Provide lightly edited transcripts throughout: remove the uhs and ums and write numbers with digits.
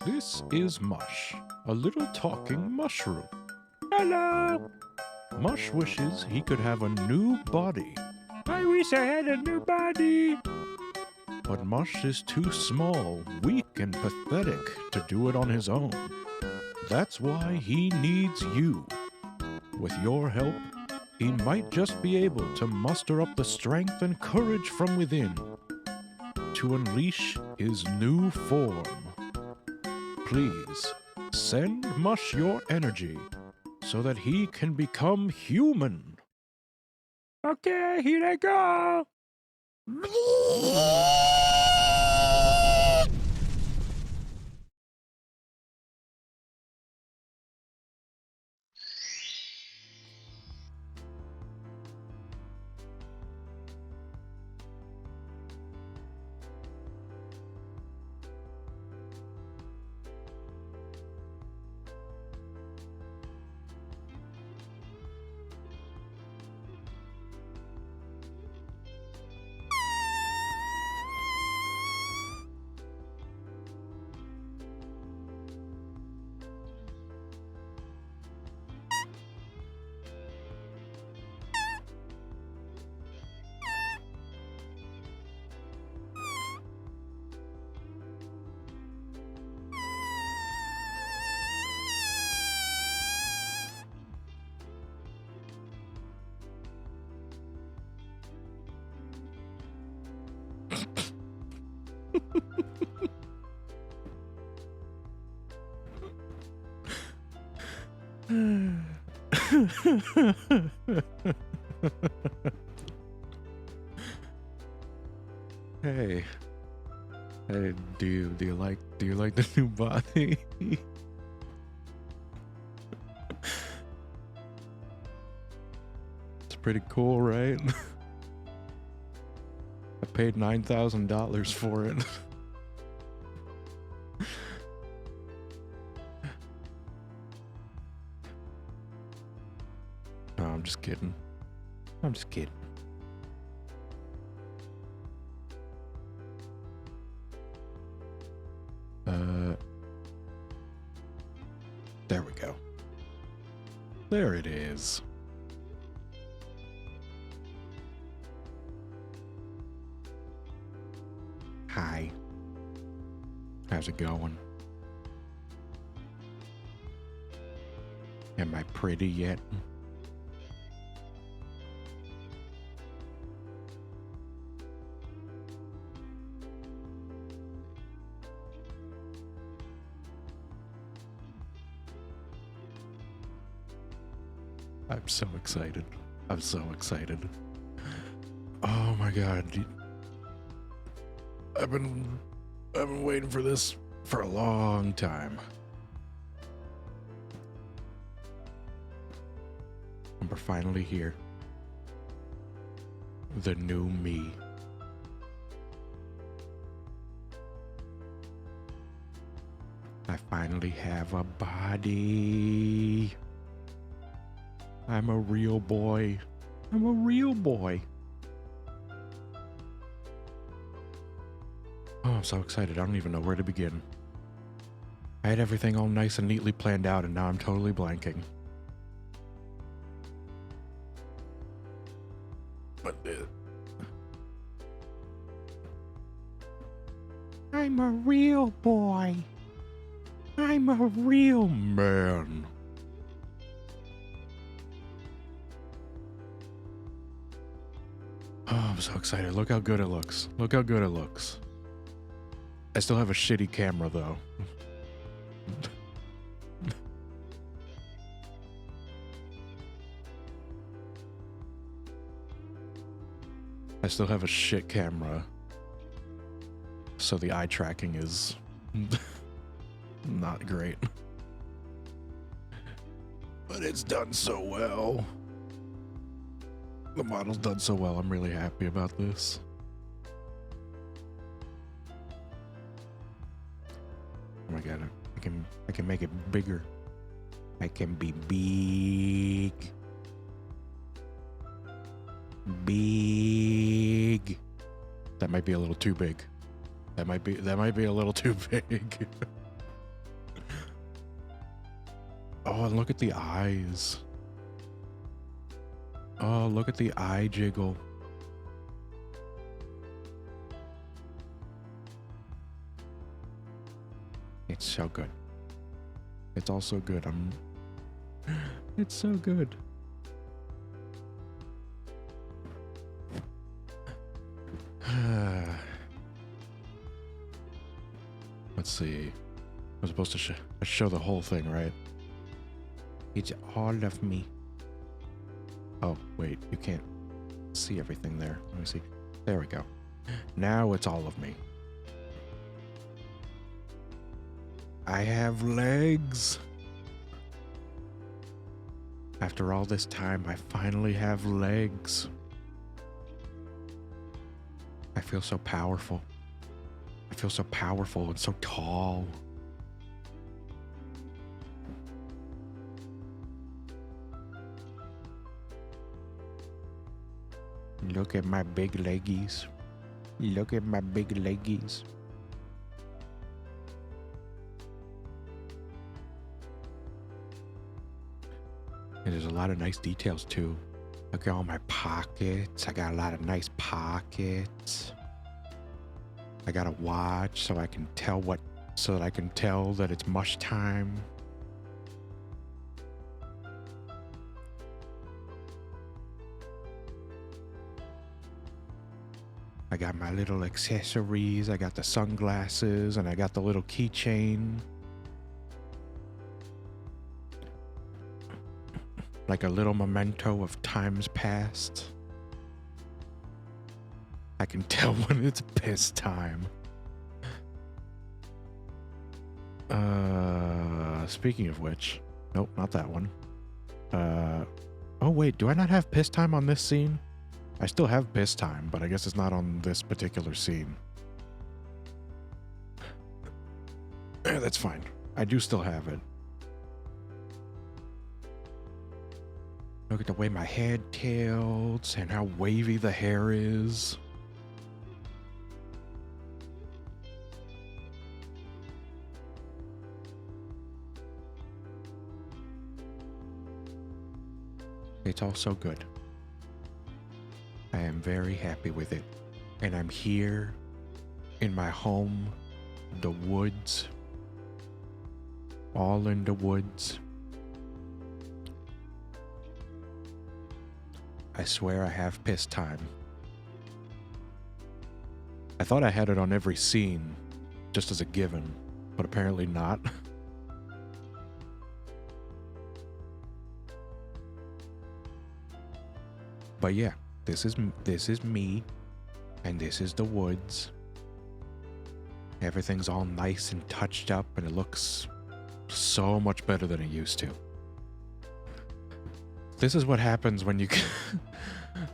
This is Mush, a little talking mushroom. Hello! Mush wishes he could have a new body. I wish I had a new body! But Mush is too small, weak, and pathetic to do it on his own. That's why he needs you. With your help, he might just be able to muster up the strength and courage from within to unleash his new form. Please, send Mush your energy so that he can become human. Okay, here I go. Hey, do you like the new body? It's pretty cool, right? I paid $9,000 for it. No, I'm just kidding. I'm just kidding. There we go. There it is. Hi. How's it going? Am I pretty yet? I'm so excited. I'm so excited. Oh my god. I've been waiting for this for a long time. And we're finally here. The new me. I finally have a body. I'm a real boy. I'm a real boy. Oh, I'm so excited. I don't even know where to begin. I had everything all nice and neatly planned out, and now I'm totally blanking. But I'm a real boy. I'm a real man. Oh, I'm so excited. Look how good it looks. Look how good it looks. I still have a shitty camera, though. I still have a shit camera. So the eye tracking is not great. But it's done so well. The model's done so well. I'm really happy about this. Oh my god, I can make it bigger. I can be big. Big. That might be a little too big. That might be a little too big. Oh, and look at the eyes. Oh, look at the eye jiggle. It's so good. It's all so good. It's so good. Let's see. I'm supposed to show the whole thing, right? It's all of me. Oh, wait. You can't see everything there. Let me see. There we go. Now it's all of me. I have legs. After all this time, I finally have legs. I feel so powerful. I feel so powerful and so tall. Look at my big leggies. Look at my big leggies. And there's a lot of nice details too. Look at all my pockets. I got a lot of nice pockets. I got a watch so I can tell that it's mush time. I got my little accessories. I got the sunglasses and I got the little keychain. Like a little memento of times past. I can tell when it's piss time. Speaking of which, nope, not that one. Oh wait, do I not have piss time on this scene? I still have piss time, but I guess it's not on this particular scene. That's fine. I do still have it. Look at the way my head tilts and how wavy the hair is. It's all so good. I am very happy with it. And I'm here in my home, the woods. All in the woods. I swear I have piss time. I thought I had it on every scene, just as a given, but apparently not. But yeah, this is me, and this is the woods. Everything's all nice and touched up, and it looks so much better than it used to. This is what happens when you...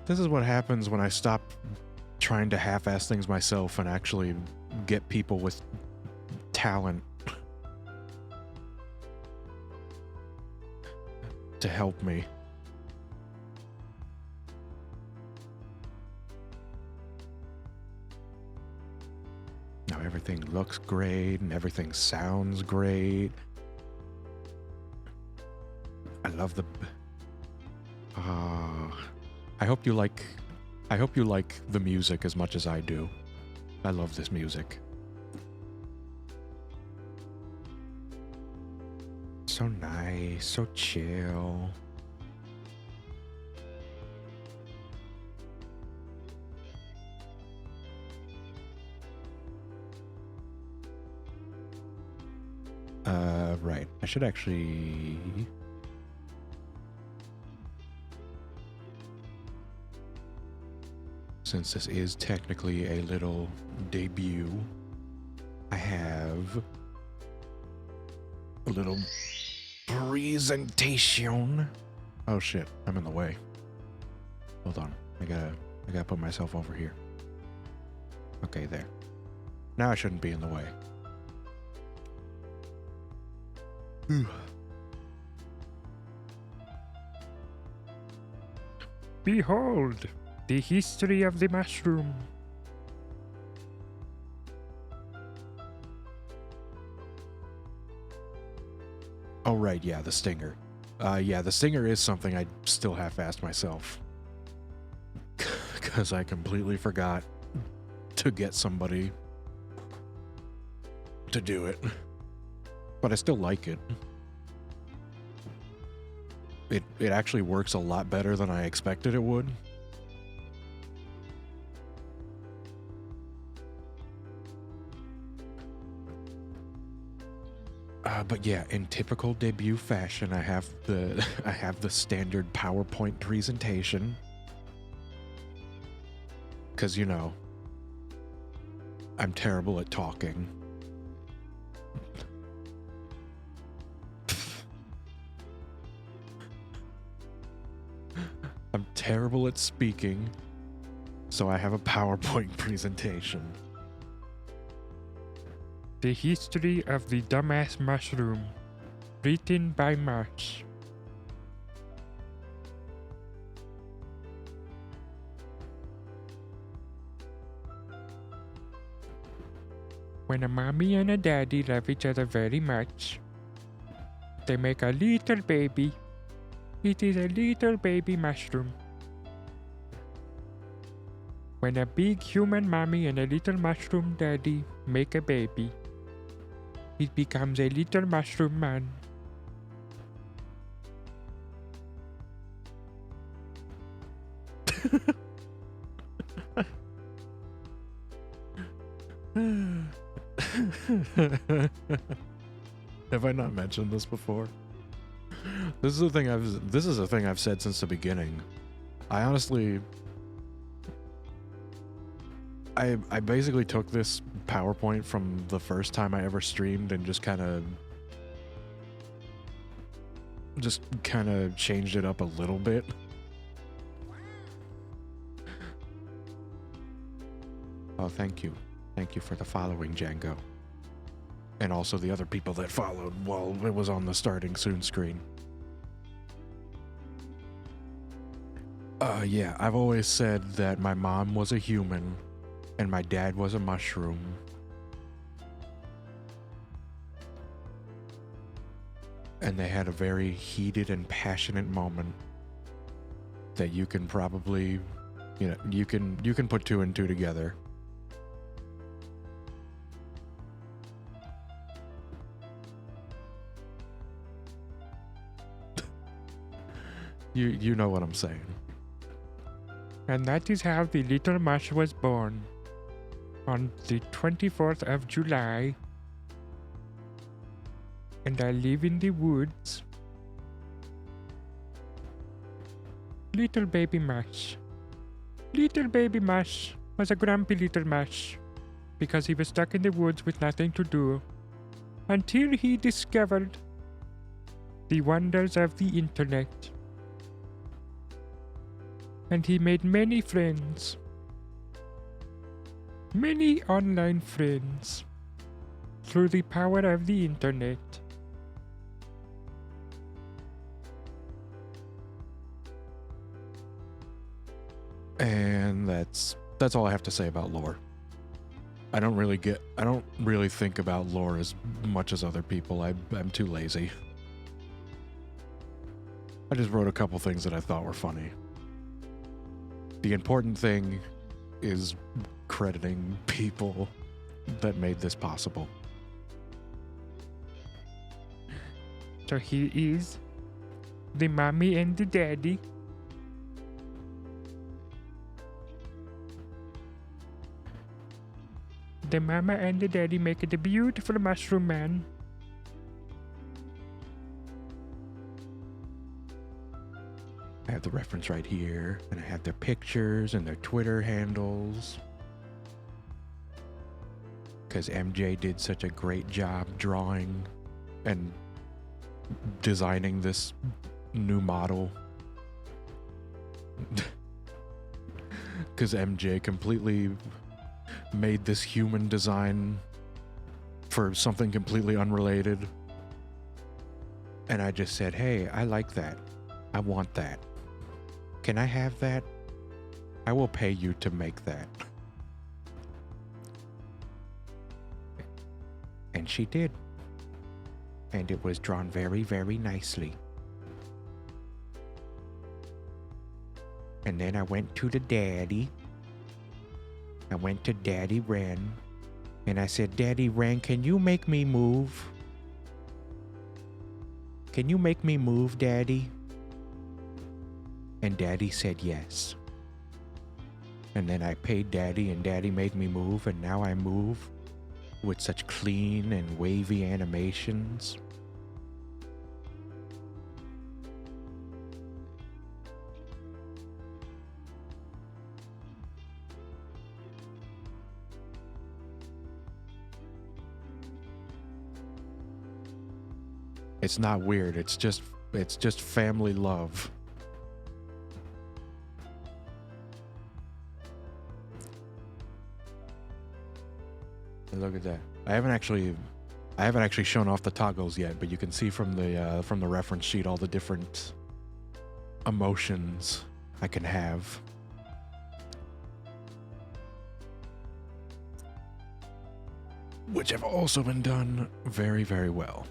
This is what happens when I stop trying to half-ass things myself and actually get people with talent to help me. Now everything looks great and everything sounds great. I love the... I hope you like the music as much as I do. I love this music. So nice, so chill. Right. I should actually... Since this is technically a little debut, I have a little presentation. Oh shit, I'm in the way. Hold on. I gotta put myself over here. Okay, there. Now I shouldn't be in the way. Behold, the history of the mushroom. Oh, right, yeah, the stinger. Yeah, the stinger is something I still half-assed myself. Because I completely forgot to get somebody to do it. But I still like it. It actually works a lot better than I expected it would. But yeah, in typical debut fashion, I have the standard PowerPoint presentation. Cause you know, I'm terrible at talking. I'm terrible at speaking, so I have a PowerPoint presentation. The History of the Dumbass Mushroom, written by March. When a mommy and a daddy love each other very much, they make a little baby. It is a little baby mushroom. When a big human mommy and a little mushroom daddy make a baby, it becomes a little mushroom man. Have I not mentioned this before? This is a thing I've said since the beginning. I honestly I basically took this PowerPoint from the first time I ever streamed and just kind of changed it up a little bit. Oh, thank you. Thank you for the following, Django. And also the other people that followed while it was on the starting soon screen. Yeah, I've always said that my mom was a human and my dad was a mushroom. And they had a very heated and passionate moment that you can probably, you can put two and two together. You know what I'm saying. And that is how the little mush was born. On the 24th of July. And I live in the woods. Little baby mush. Little baby mush was a grumpy little mush because he was stuck in the woods with nothing to do until he discovered the wonders of the internet. And he made many friends. Many online friends. Through the power of the internet. And that's all I have to say about lore. I don't really think about lore as much as other people. I'm too lazy. I just wrote a couple things that I thought were funny. The important thing is crediting people that made this possible. So here is the mommy and the daddy. The mama and the daddy make it a beautiful mushroom man. I have the reference right here, and I have their pictures and their Twitter handles. Because MJ did such a great job drawing and designing this new model. Because MJ completely made this human design for something completely unrelated. And I just said, hey, I like that. I want that. Can I have that? I will pay you to make that. And she did. And it was drawn very, very nicely. And then I went to the daddy. I went to Daddy Wren. And I said, Daddy Wren, can you make me move? Can you make me move, Daddy? And Daddy said yes. And then I paid Daddy, and Daddy made me move, and now I move with such clean and wavy animations. It's not weird, it's just family love. And look at that. I haven't actually shown off the toggles yet, but you can see from the reference sheet all the different emotions I can have. Which have also been done very, very well.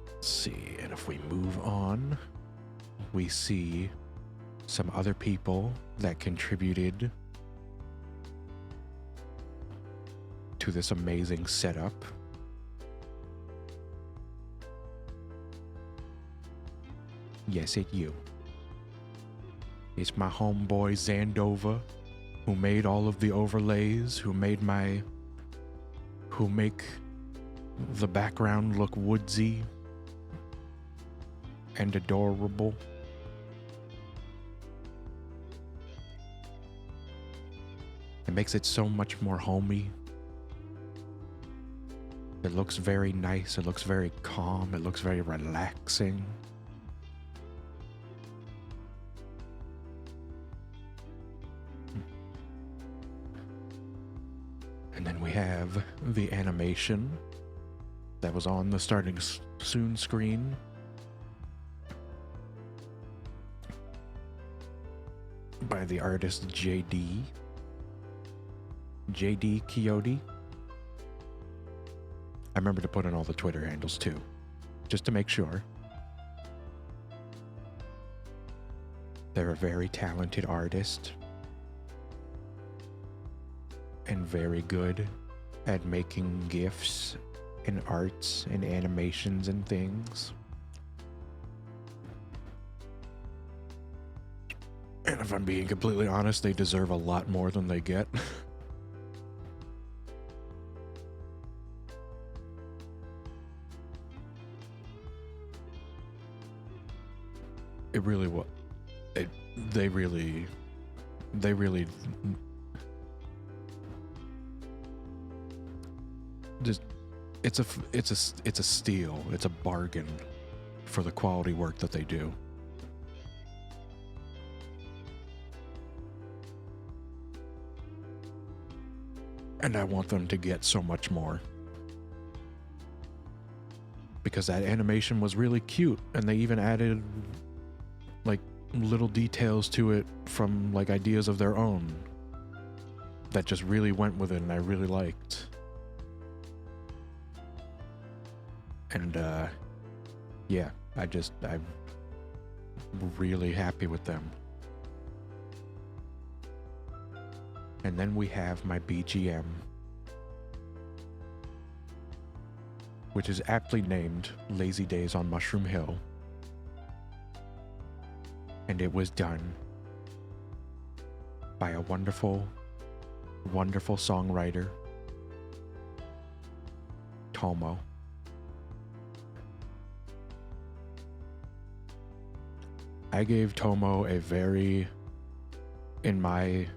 Let's see, and if we move on, we see some other people that contributed to this amazing setup. Yes, it's you. It's my homeboy Zandova, who made all of the overlays, who make the background look woodsy and adorable. It makes it so much more homey. It looks very nice, it looks very calm, it looks very relaxing. And then we have the animation that was on the starting soon screen. By the artist JD Quixote. I remember to put in all the Twitter handles too, just to make sure. They're a very talented artist and very good at making GIFs and arts and animations and things. And if I'm being completely honest, they deserve a lot more than they get. It really was. They really. Just, it's a steal. It's a bargain for the quality work that they do. And I want them to get so much more. Because that animation was really cute, and they even added like little details to it from like ideas of their own that just really went with it, and I really liked. And yeah, I'm really happy with them. And then we have my BGM, which is aptly named Lazy Days on Mushroom Hill. And it was done by a wonderful, wonderful songwriter, Tomo. I gave Tomo a very, in my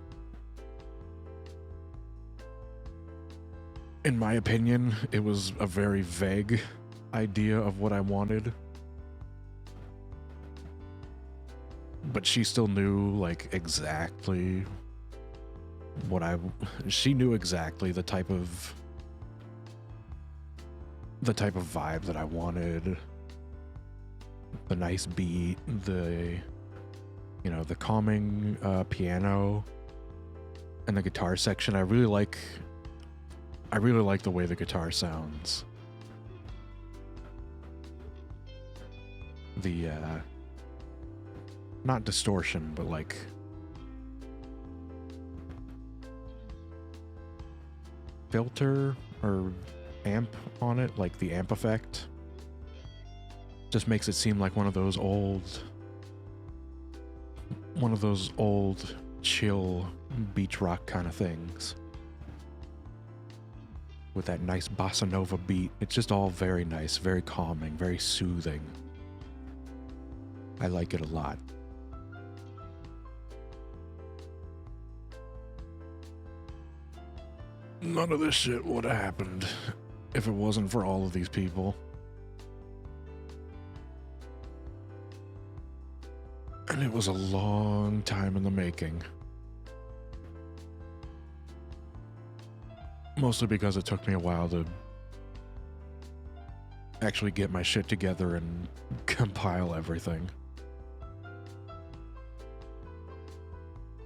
opinion, it was a very vague idea of what I wanted. But she still knew, like, exactly she knew exactly the type of vibe that I wanted. The nice beat, the calming piano, and the guitar section. I really like I really like the way the guitar sounds. The, not distortion, but like filter or amp on it, like the amp effect, just makes it seem like one of those old chill beach rock kind of things with that nice bossa nova beat. It's just all very nice, very calming, very soothing. I like it a lot. None of this shit would have happened if it wasn't for all of these people. And it was a long time in the making. Mostly because it took me a while to actually get my shit together and compile everything.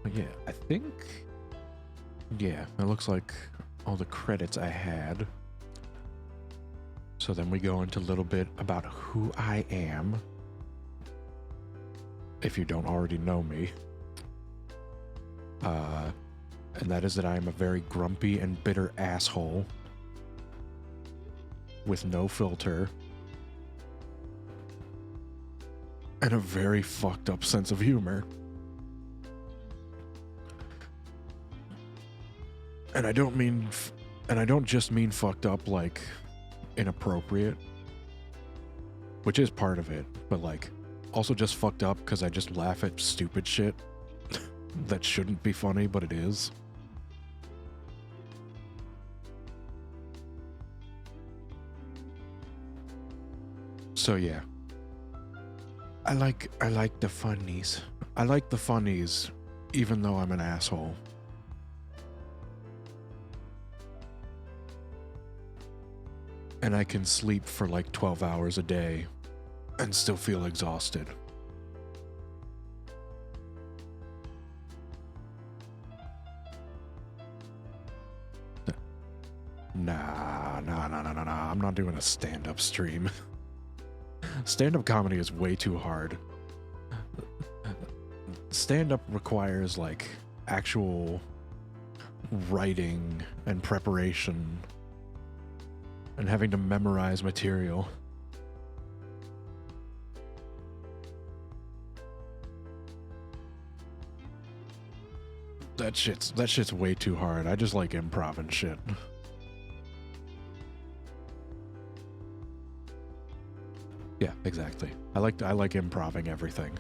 But yeah, I think... yeah, it looks like all the credits I had. So then we go into a little bit about who I am, if you don't already know me. And that is that I am a very grumpy and bitter asshole with no filter and a very fucked up sense of humor. And I don't just mean fucked up like inappropriate, which is part of it, but like also just fucked up because I just laugh at stupid shit that shouldn't be funny, but it is. So yeah, I like the funnies. I like the funnies, even though I'm an asshole. And I can sleep for like 12 hours a day and still feel exhausted. Nah. I'm not doing a stand-up stream. Stand-up comedy is way too hard. Stand-up requires like actual writing and preparation and having to memorize material. That shit's way too hard. I just like improv and shit. Yeah, exactly. I like improving everything.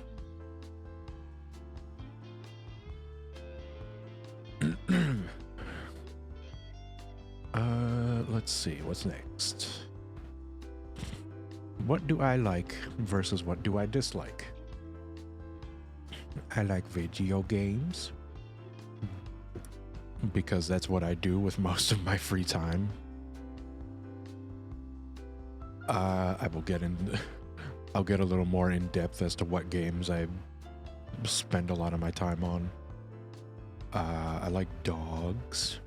Let's see, what's next? What do I like versus what do I dislike? I like video games because that's what I do with most of my free time. I'll get a little more in depth as to what games I spend a lot of my time on. I like dogs.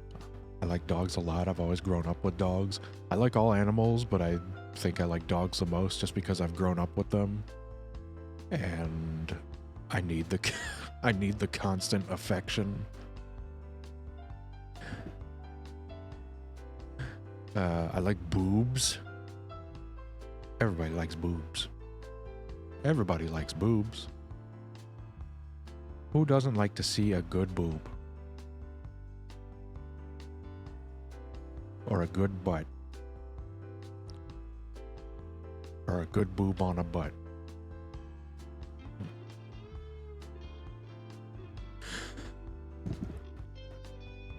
I like dogs a lot. I've always grown up with dogs. I like all animals, but I think I like dogs the most just because I've grown up with them. And I need the constant affection. I like boobs. Everybody likes boobs. Everybody likes boobs. Who doesn't like to see a good boob? Or a good butt? Or a good boob on a butt?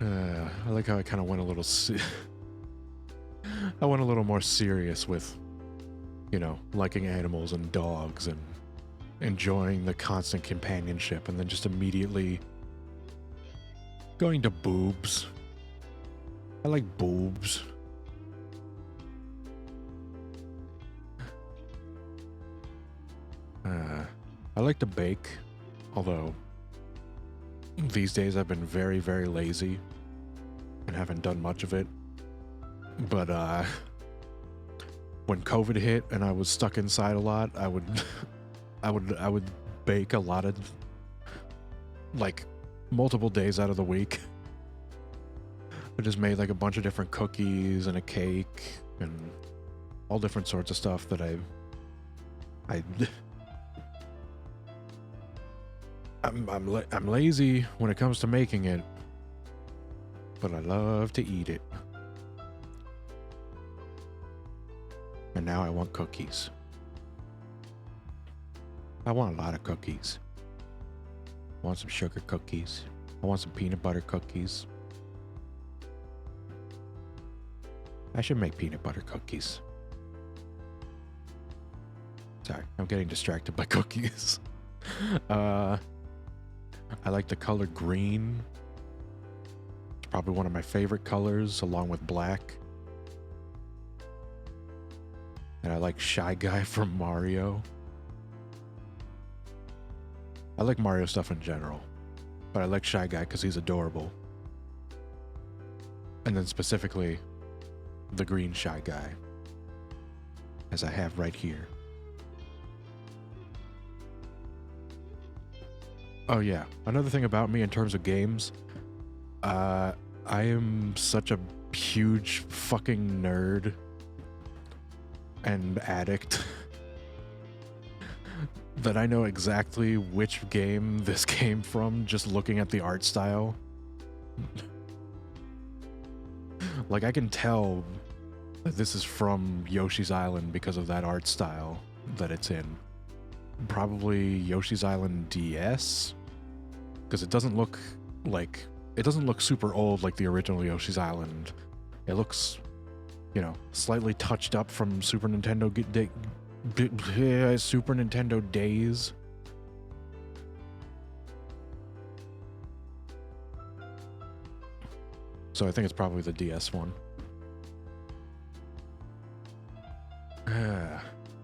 I like how I kind of went a little I went a little more serious with, you know, liking animals and dogs and enjoying the constant companionship, and then just immediately going to boobs. I like boobs. I like to bake, although these days I've been very, very lazy and haven't done much of it. But when COVID hit and I was stuck inside a lot, I would I would bake a lot of, like, multiple days out of the week. I just made like a bunch of different cookies and a cake and all different sorts of stuff that I'm lazy when it comes to making it, but I love to eat it. And now I want cookies. I want a lot of cookies. I want some sugar cookies. I want some peanut butter cookies. I should make peanut butter cookies. Sorry, I'm getting distracted by cookies. I like the color green. It's probably one of my favorite colors, along with black. And I like Shy Guy from Mario. I like Mario stuff in general, but I like Shy Guy because he's adorable. And then specifically, the green Shy Guy, as I have right here. Oh yeah, another thing about me in terms of games, I am such a huge fucking nerd and addict that I know exactly which game this came from just looking at the art style. Like, I can tell that this is from Yoshi's Island because of that art style that it's in. Probably Yoshi's Island DS, because it doesn't look super old like the original Yoshi's Island. It looks, you know, slightly touched up from Super Nintendo days. So I think it's probably the DS one.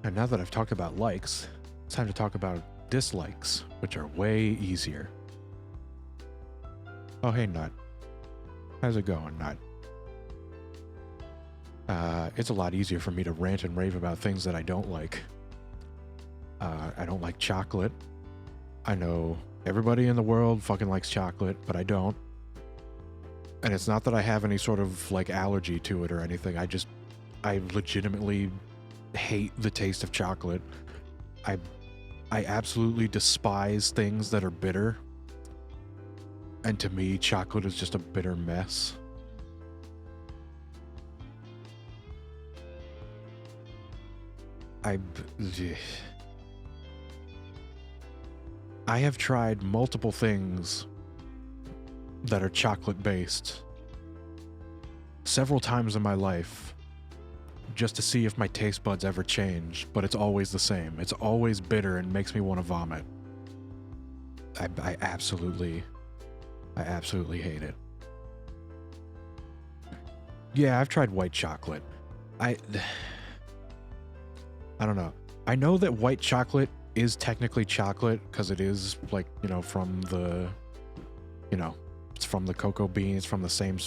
And now that I've talked about likes, it's time to talk about dislikes, which are way easier. Oh, hey, Nut. How's it going, Nut? It's a lot easier for me to rant and rave about things that I don't like. I don't like chocolate. I know everybody in the world fucking likes chocolate, but I don't. And it's not that I have any sort of, like, allergy to it or anything. I legitimately hate the taste of chocolate. I absolutely despise things that are bitter. And to me, chocolate is just a bitter mess. I have tried multiple things that are chocolate based several times in my life just to see if my taste buds ever change, but it's always the same. It's always bitter and makes me want to vomit. I absolutely hate it. Yeah, I've tried white chocolate. I don't know. I know that white chocolate is technically chocolate because it is, like, you know, from the, you know, it's from the cocoa beans, from the same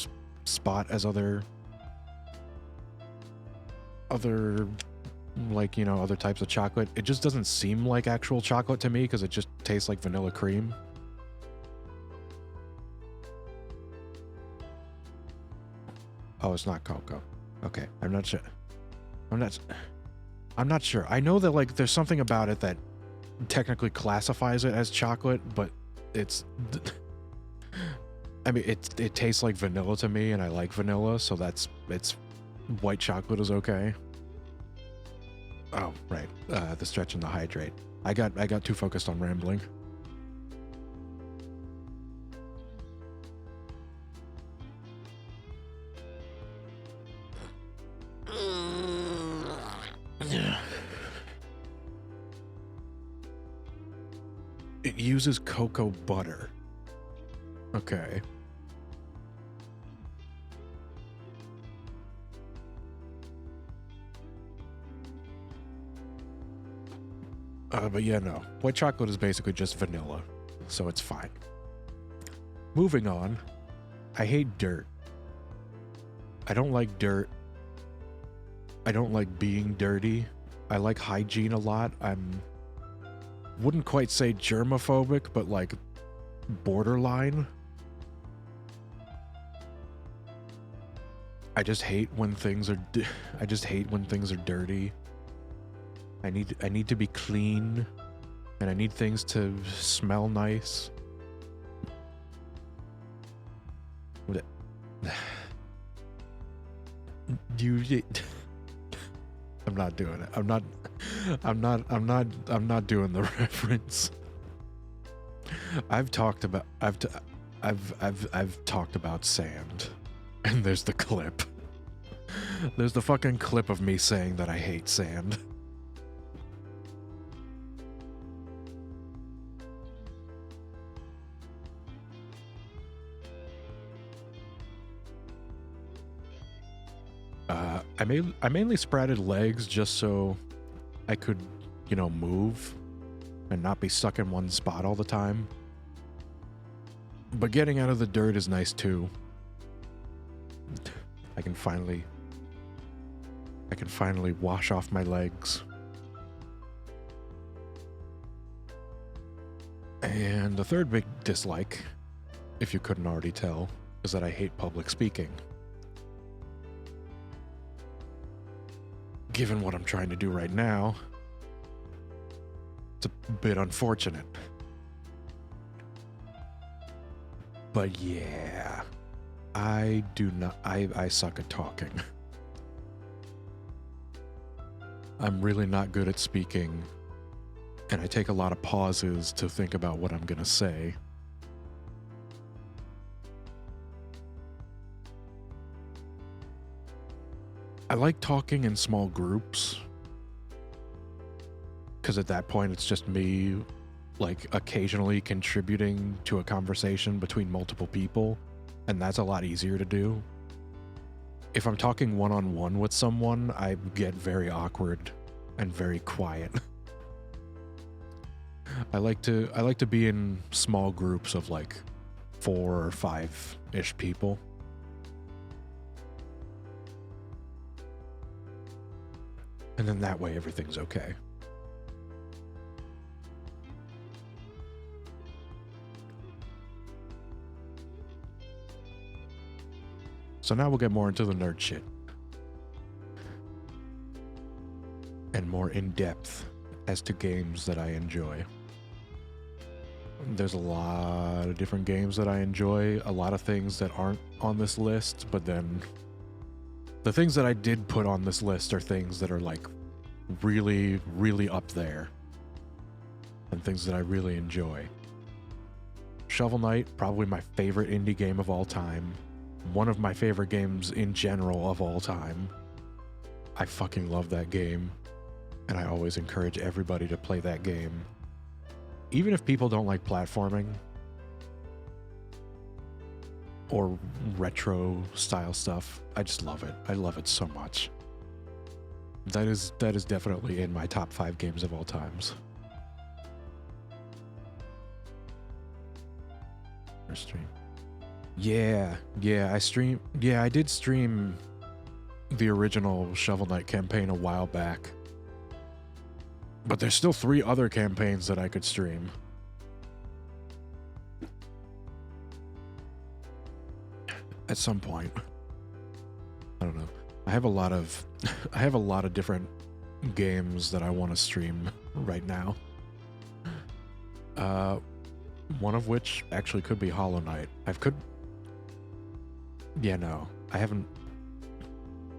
spot as other, like, you know, other types of chocolate. It just doesn't seem like actual chocolate to me because it just tastes like vanilla cream. Oh, it's not cocoa. Okay, I'm not sure. I'm not sure. I know that, like, there's something about it that technically classifies it as chocolate, but it's... I mean, it tastes like vanilla to me, and I like vanilla, so it's... White chocolate is okay. Oh, right. The stretch and the hydrate. I got too focused on rambling. It uses cocoa butter. Okay. But yeah, no. White chocolate is basically just vanilla, so it's fine. Moving on. I hate dirt. I don't like dirt. I don't like being dirty. I like hygiene a lot. Wouldn't quite say germophobic, but like borderline. I just hate when things are I just hate when things are dirty. I need to be clean, and I need things to smell nice. I'm not doing it. I'm not doing the reference. I've talked about sand. And there's the clip. There's the fucking clip of me saying that I hate sand. I mainly sprouted legs just so I could, you know, move and not be stuck in one spot all the time. But getting out of the dirt is nice too. I can finally wash off my legs. And the third big dislike, if you couldn't already tell, is that I hate public speaking. Given what I'm trying to do right now, it's a bit unfortunate. But yeah, I suck at talking. I'm really not good at speaking, and I take a lot of pauses to think about what I'm gonna say. I like talking in small groups, because at that point it's just me, like, occasionally contributing to a conversation between multiple people, and that's a lot easier to do. If I'm talking one-on-one with someone, I get very awkward and very quiet. I like to be in small groups of like 4 or 5-ish people. And then that way everything's okay. So now we'll get more into the nerd shit. And more in depth as to games that I enjoy. There's a lot of different games that I enjoy, a lot of things that aren't on this list, but then the things that I did put on this list are things that are like really, really up there and things that I really enjoy. Shovel Knight, probably my favorite indie game of all time. One of my favorite games in general of all time. I fucking love that game, and I always encourage everybody to play that game. Even if people don't like platforming or retro style stuff, I just love it. I love it so much. That is definitely in my top 5 games of all times. Or stream. Yeah, I did stream the original Shovel Knight campaign a while back. But there's still 3 other campaigns that I could stream. At some point. I don't know. I have a lot of different games that I want to stream right now. One of which actually could be Hollow Knight.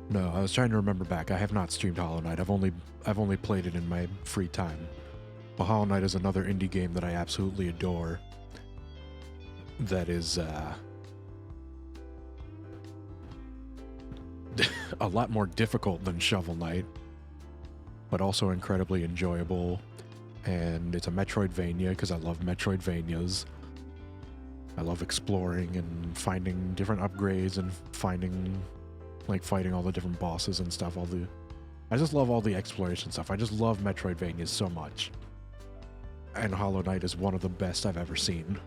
No, I was trying to remember back. I have not streamed Hollow Knight. I've only played it in my free time. But Hollow Knight is another indie game that I absolutely adore. That is a lot more difficult than Shovel Knight, but also incredibly enjoyable. And it's a Metroidvania because I love Metroidvanias. I love exploring and finding different upgrades and fighting all the different bosses and stuff. I just love all the exploration stuff. I just love Metroidvanias so much. And Hollow Knight is one of the best I've ever seen.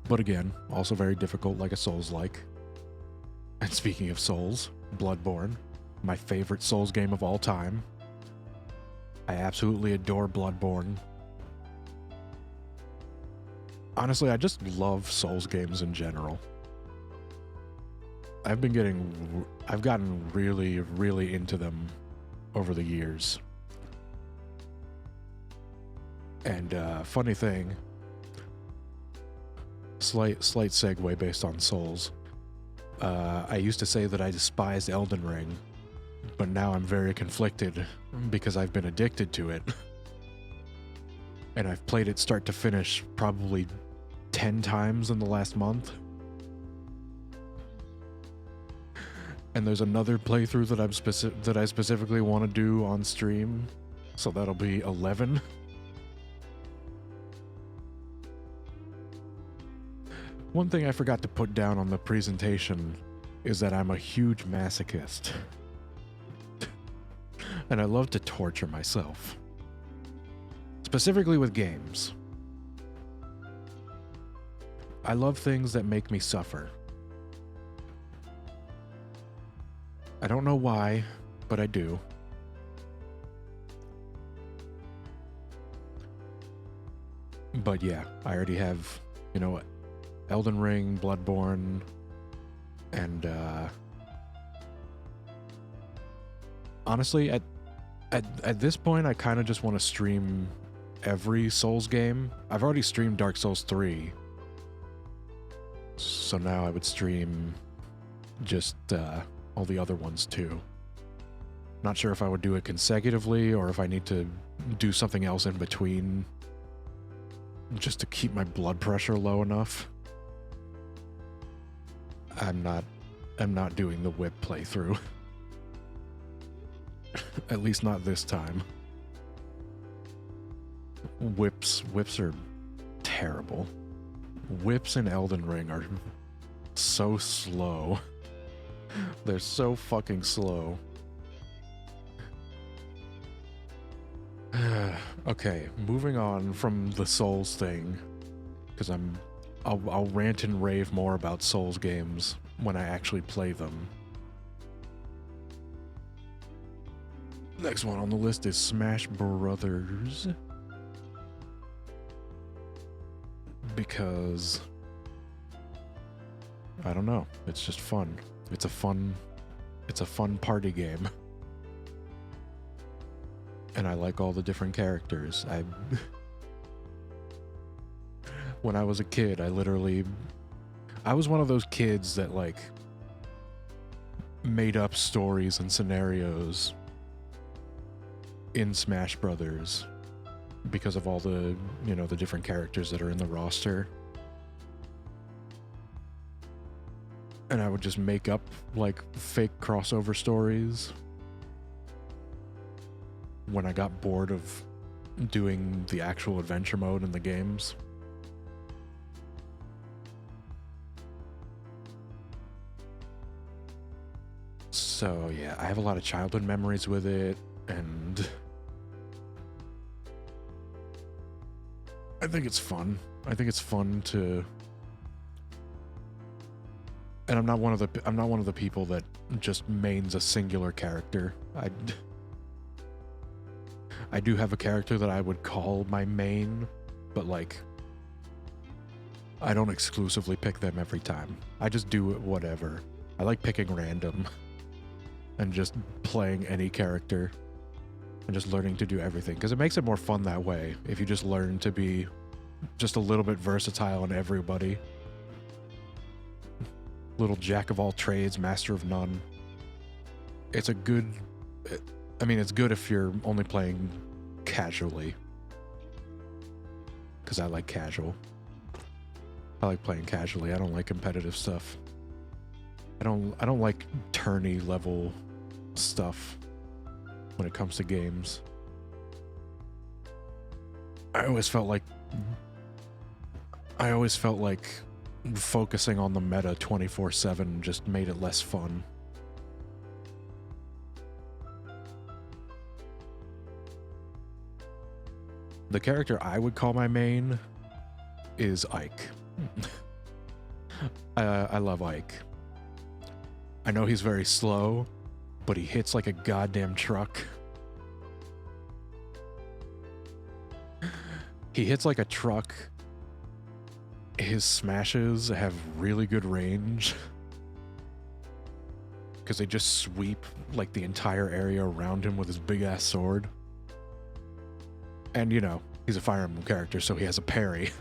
But again, also very difficult, like a Souls-like. And speaking of Souls, Bloodborne, my favorite Souls game of all time. I absolutely adore Bloodborne. Honestly, I just love Souls games in general. I've gotten really, really into them over the years. And funny thing, slight segue based on Souls. I used to say that I despised Elden Ring, but now I'm very conflicted because I've been addicted to it. And I've played it start to finish probably 10 times in the last month. And there's another playthrough that I specifically want to do on stream, so that'll be 11. One thing I forgot to put down on the presentation is that I'm a huge masochist. And I love to torture myself. Specifically with games. I love things that make me suffer. I don't know why, but I do. But yeah, I already have, you know, Elden Ring, Bloodborne, and honestly, at this point, I kind of just want to stream every Souls game. I've already streamed Dark Souls 3, so now I would stream just all the other ones too. Not sure if I would do it consecutively or if I need to do something else in between just to keep my blood pressure low enough. I'm not doing the whip playthrough. At least not this time. Whips are terrible. Whips in Elden Ring are so slow. They're so fucking slow. Okay, moving on from the Souls thing, because I'll rant and rave more about Souls games when I actually play them. Next one on the list is Smash Brothers. Because I don't know, it's just fun. It's a fun party game. And I like all the different characters. When I was a kid, I was one of those kids that like made up stories and scenarios in Smash Brothers because of all the, you know, the different characters that are in the roster. And I would just make up like fake crossover stories when I got bored of doing the actual adventure mode in the games. So yeah, I have a lot of childhood memories with it, and I think it's fun. I think it's fun to, and I'm not one of the people that just mains a singular character. I do have a character that I would call my main, but like I don't exclusively pick them every time. I just do it whatever. I like picking random and just playing any character and just learning to do everything, because it makes it more fun that way if you just learn to be just a little bit versatile in everybody. Little jack of all trades, master of none. It's good if you're only playing casually, because I like casual. I like playing casually. I don't like competitive stuff. I don't like tourney level stuff when it comes to games. I always felt like focusing on the meta 24/7 just made it less fun. The character I would call my main is Ike. I love Ike. I know he's very slow, but he hits like a goddamn truck. He hits like a truck. His smashes have really good range. Because they just sweep like the entire area around him with his big ass sword. And you know, he's a Fire Emblem character, so he has a parry.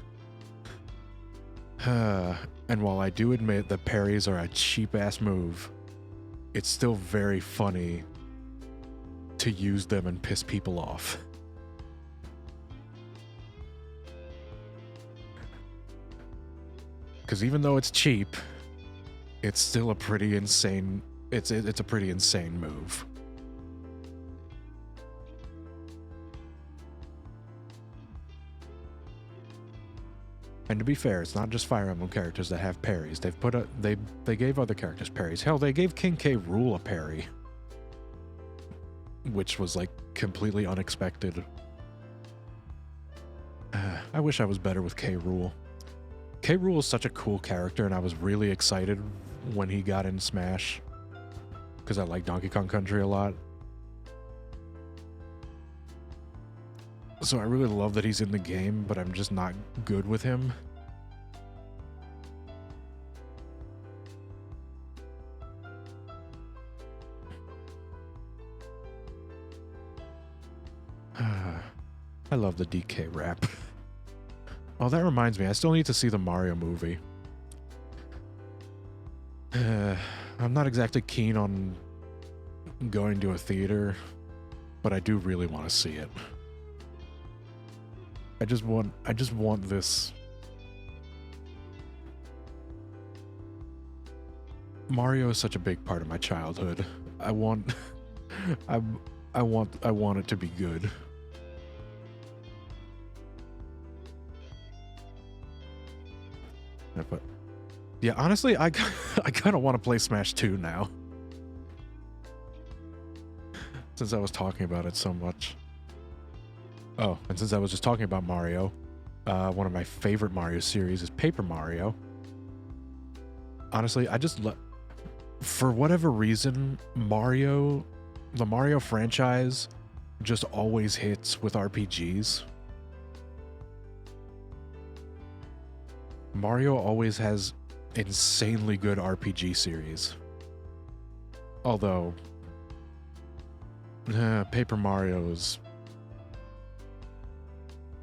And while I do admit that parries are a cheap ass move, it's still very funny to use them and piss people off. Because even though it's cheap, it's still a pretty insane... It's a pretty insane move. And to be fair, it's not just Fire Emblem characters that have parries. They've put a they gave other characters parries. Hell, they gave King K. Rool a parry, which was like completely unexpected. I wish I was better with K. Rool. K. Rool is such a cool character, and I was really excited when he got in Smash. Because I like Donkey Kong Country a lot. So I really love that he's in the game, but I'm just not good with him. I love the DK rap. Oh, that reminds me, I still need to see the Mario movie. I'm not exactly keen on going to a theater, but I do really want to see it. I just want this. Mario is such a big part of my childhood. I want it to be good. But yeah, honestly, I kind of want to play Smash 2 now. Since I was talking about it so much. Oh, and since I was just talking about Mario, one of my favorite Mario series is Paper Mario. Honestly, for whatever reason, the Mario franchise just always hits with RPGs. Mario always has insanely good RPG series. Although, Paper Mario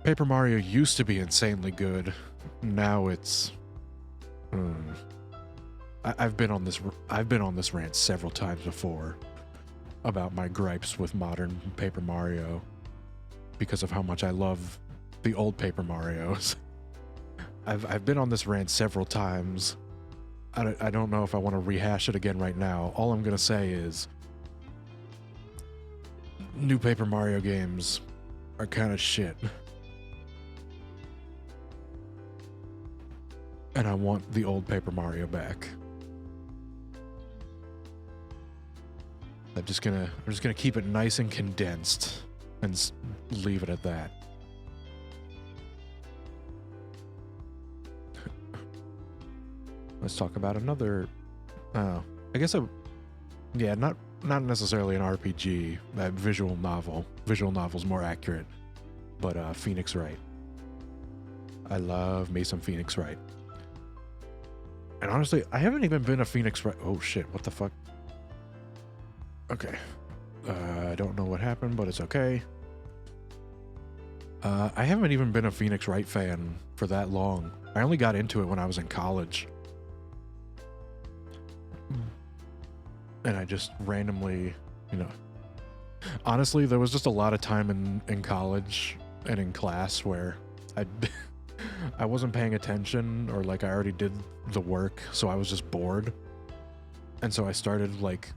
used to be insanely good. Now it's... I've been on this rant several times before about my gripes with modern Paper Mario because of how much I love the old Paper Marios. I've been on this rant several times. I don't know if I want to rehash it again right now. All I'm gonna say is new Paper Mario games are kind of shit. And I want the old Paper Mario back. I'm just gonna keep it nice and condensed and leave it at that. Let's talk about another. I guess not necessarily an RPG, a visual novel. Visual novel's more accurate, but Phoenix Wright. I love me some Phoenix Wright. And honestly, I haven't even been a Phoenix Wright. Oh shit! What the fuck? Okay. I don't know what happened, but it's okay. I haven't even been a Phoenix Wright fan for that long. I only got into it when I was in college. And I just randomly, honestly, there was just a lot of time in college and in class where I wasn't paying attention, or like I already did the work, so I was just bored. And so I started like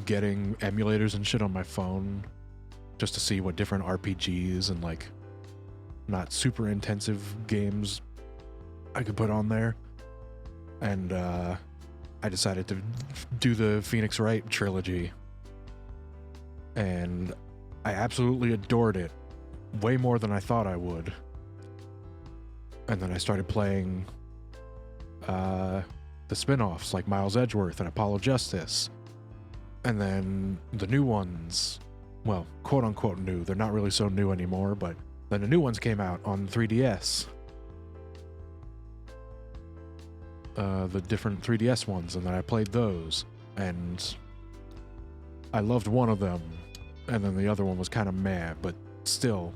getting emulators and shit on my phone just to see what different RPGs and like not super intensive games I could put on there. And I decided to do the Phoenix Wright trilogy. And I absolutely adored it. Way more than I thought I would. And then I started playing the spin-offs like Miles Edgeworth and Apollo Justice. And then the new ones, well, quote-unquote new. They're not really so new anymore, but then the new ones came out on 3DS. The different 3DS ones, and then I played those. And I loved one of them, and then the other one was kind of meh, but still,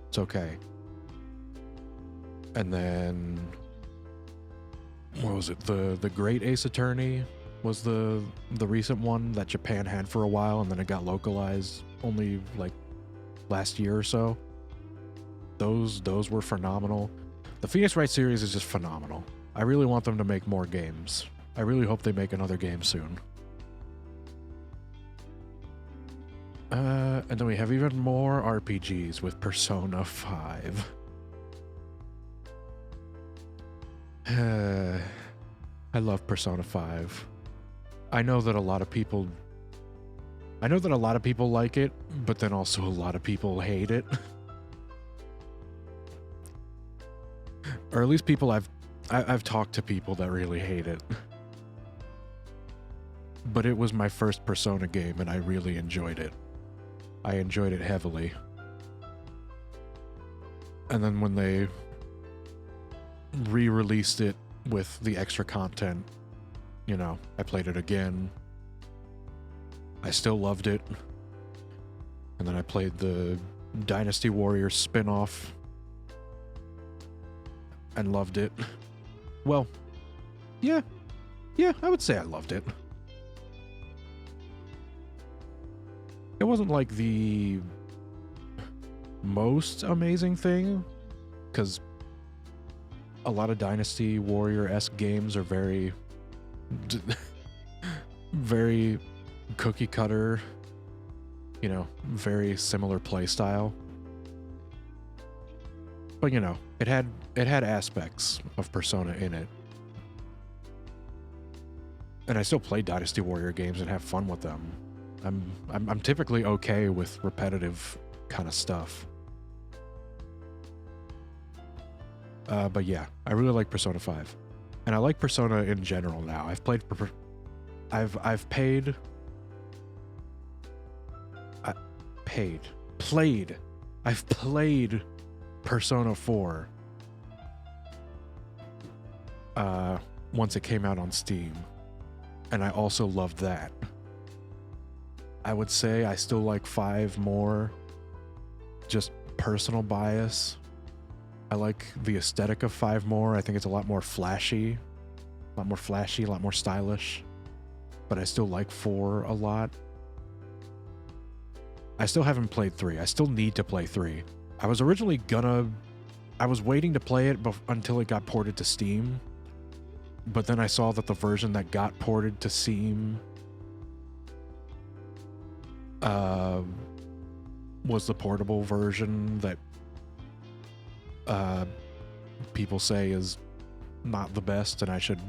it's okay. And then, what was it? The Great Ace Attorney was the recent one that Japan had for a while, and then it got localized only like last year or so. Those were phenomenal. The Phoenix Wright series is just phenomenal. I really want them to make more games. I really hope they make another game soon. And then we have even more RPGs with Persona 5. I love Persona 5. I know that a lot of people like it, but then also a lot of people hate it. Or at least people I've talked to people that really hate it. But it was my first Persona game and I really enjoyed it. I enjoyed it heavily. And then when they re-released it with the extra content, you know, I played it again. I still loved it. And then I played the Dynasty Warriors spin-off and loved it. Well, yeah, I would say I loved it. It wasn't like the most amazing thing, because a lot of Dynasty Warrior-esque games are very very cookie cutter, you know, very similar play style. But you know, it had aspects of Persona in it. And I still play Dynasty Warrior games and have fun with them. I'm typically okay with repetitive kind of stuff. But yeah, I really like Persona 5. And I like Persona in general now. I've played Persona 4 once it came out on Steam, and I also loved that. I would say I still like 5 more, just personal bias. I like the aesthetic of 5 more. I think it's a lot more flashy, a lot more stylish. But I still like 4 a lot. I still haven't played 3. I still need to play 3. I was waiting to play it until it got ported to Steam. But then I saw that the version that got ported to Steam was the portable version that people say is not the best, and I should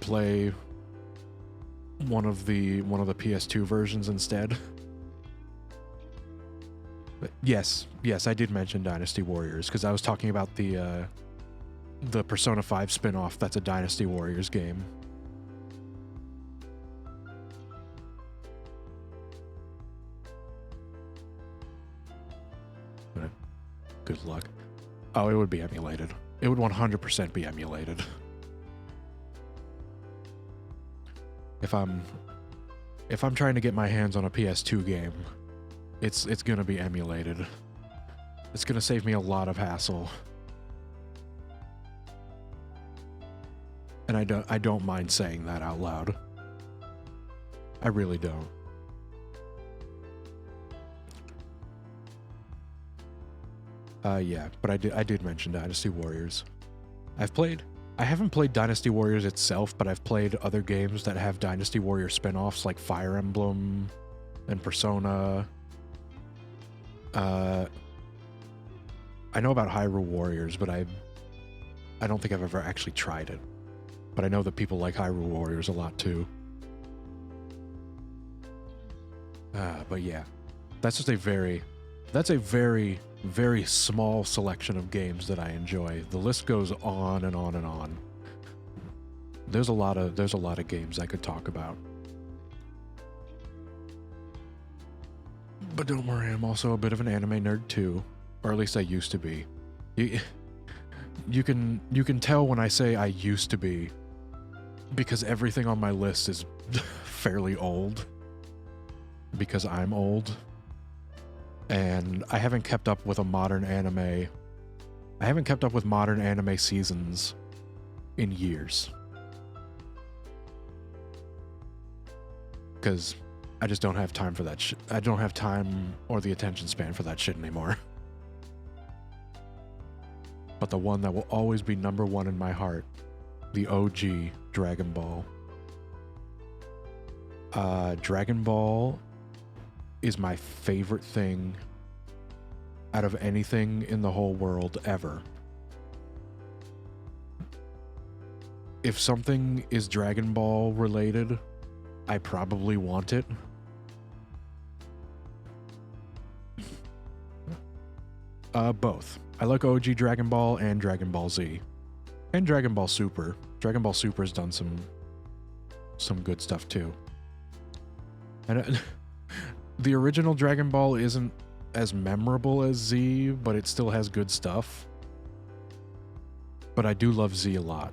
play one of the PS2 versions instead. But yes, I did mention Dynasty Warriors because I was talking about the Persona 5 spin-off that's a Dynasty Warriors game. Good luck. Oh, it would be emulated. It would 100% be emulated. If I'm trying to get my hands on a PS2 game, it's gonna be emulated. It's gonna save me a lot of hassle. And I don't mind saying that out loud. I really don't. Yeah, but I did mention Dynasty Warriors. I haven't played Dynasty Warriors itself, but I've played other games that have Dynasty Warrior spin-offs like Fire Emblem and Persona. I know about Hyrule Warriors, but I don't think I've ever actually tried it. But I know that people like Hyrule Warriors a lot too. But yeah, that's a very, very small selection of games that I enjoy. The list goes on and on and on. there's a lot of games I could talk about. But don't worry, I'm also a bit of an anime nerd too, or at least I used to be. You can tell when I say I used to be, because everything on my list is fairly old, because I'm old, and I haven't kept up with a modern anime. I haven't kept up with modern anime seasons in years, because I just don't have time for that shit. I don't have time or the attention span for that shit anymore. But the one that will always be number one in my heart, the OG Dragon Ball. Dragon Ball is my favorite thing out of anything in the whole world ever. If something is Dragon Ball related, I probably want it. Both. I like OG Dragon Ball and Dragon Ball Z. And Dragon Ball Super. Dragon Ball Super's done some good stuff too. And the original Dragon Ball isn't as memorable as Z, but it still has good stuff. But I do love Z a lot.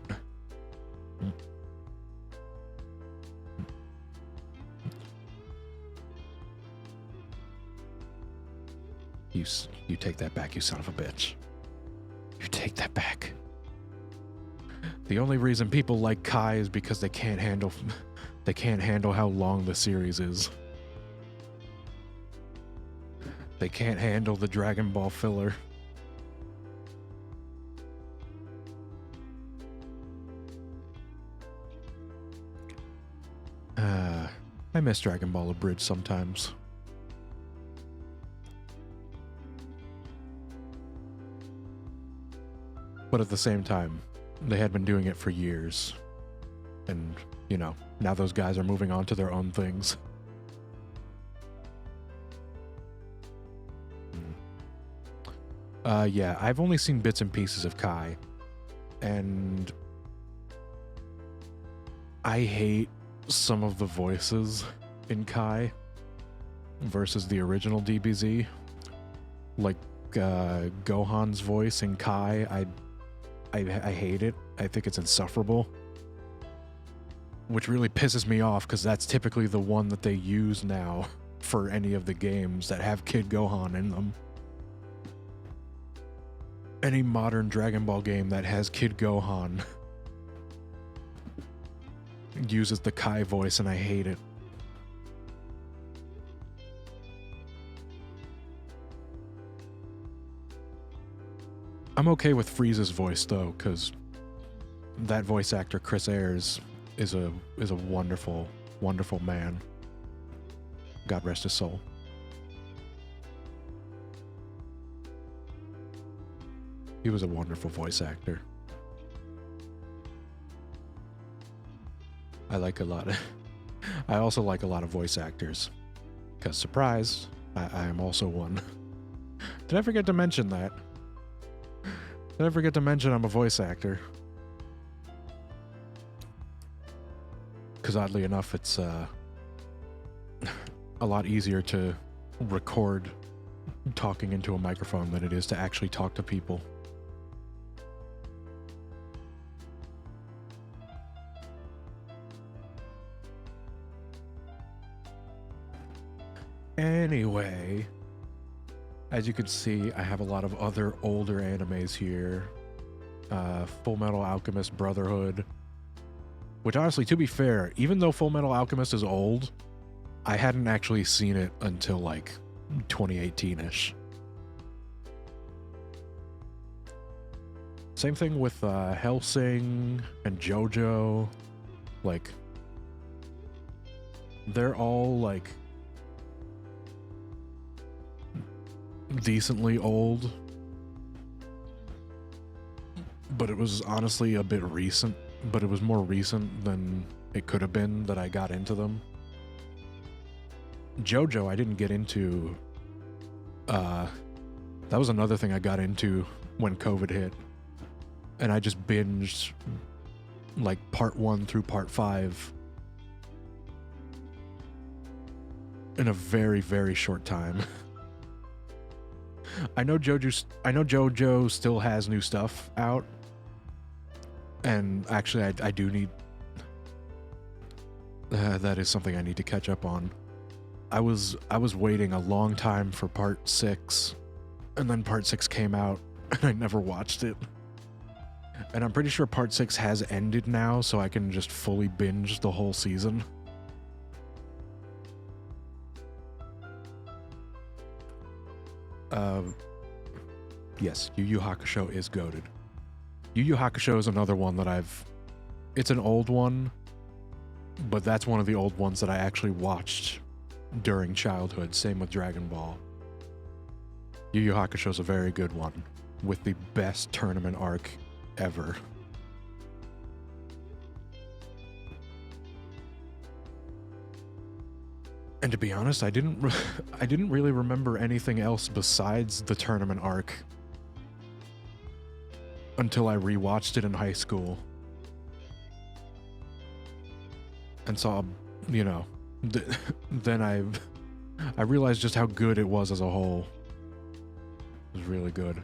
You take that back, you son of a bitch. You take that back. The only reason people like Kai is because they can't handle how long the series is. They can't handle the Dragon Ball filler. I miss Dragon Ball Abridged sometimes. But at the same time, they had been doing it for years. And, you know, now those guys are moving on to their own things. Yeah, I've only seen bits and pieces of Kai. And I hate some of the voices in Kai versus the original DBZ. Like, Gohan's voice in Kai, I hate it. I think it's insufferable. Which really pisses me off, because that's typically the one that they use now for any of the games that have Kid Gohan in them. Any modern Dragon Ball game that has Kid Gohan uses the Kai voice, and I hate it. I'm okay with Frieza's voice though, because that voice actor Chris Ayres is a wonderful, wonderful man. God rest his soul. He was a wonderful voice actor. I also like a lot of voice actors. Because, surprise, I am also one. Did I forget to mention that? Did I forget to mention I'm a voice actor? Because oddly enough, it's a lot easier to record talking into a microphone than it is to actually talk to people. Anyway, as you can see, I have a lot of other older animes here. Full Metal Alchemist Brotherhood. Which honestly, to be fair, even though Full Metal Alchemist is old, I hadn't actually seen it until like 2018-ish. Same thing with Hellsing and JoJo. Like, they're all like decently old, but it was honestly a bit recent, but it was more recent than it could have been that I got into them. JoJo I didn't get into. That was another thing I got into when COVID hit, and I just binged like part 1 through part 5 in a very, very short time. I know JoJo still has new stuff out, and actually I do need that is something I need to catch up on. I was waiting a long time for part 6, and then part 6 came out and I never watched it. And I'm pretty sure part 6 has ended now, so I can just fully binge the whole season. Yes, Yu Yu Hakusho is goated. Yu Yu Hakusho is another one that it's an old one, but that's one of the old ones that I actually watched during childhood. Same with Dragon Ball. Yu Yu Hakusho is a very good one, with the best tournament arc ever. And to be honest, I didn't really remember anything else besides the tournament arc until I rewatched it in high school and saw, you know, then I realized just how good it was as a whole. It was really good.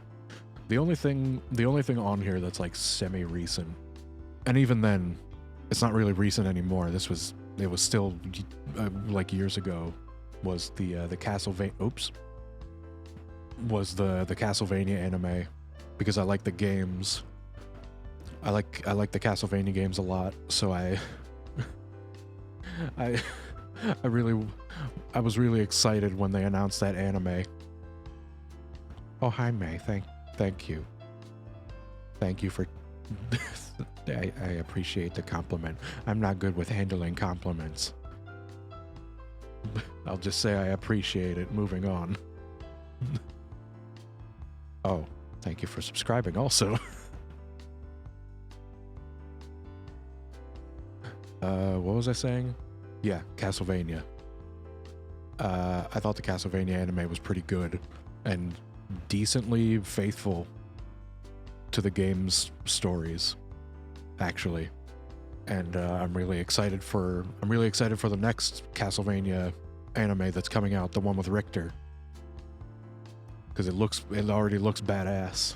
The only thing on here that's like semi-recent, and even then, it's not really recent anymore. It was still like years ago. Was the Castlevania? Oops. Was the Castlevania anime, because I like the games. I like the Castlevania games a lot. So I was really excited when they announced that anime. Oh, hi May. Thank you. Thank you for I appreciate the compliment. I'm not good with handling compliments. I'll just say I appreciate it. Moving on. Oh, thank you for subscribing also. What was I saying? Yeah, Castlevania. I thought the Castlevania anime was pretty good and decently faithful to the game's stories, actually. And I'm really excited for the next Castlevania anime that's coming out, the one with Richter, because it already looks badass.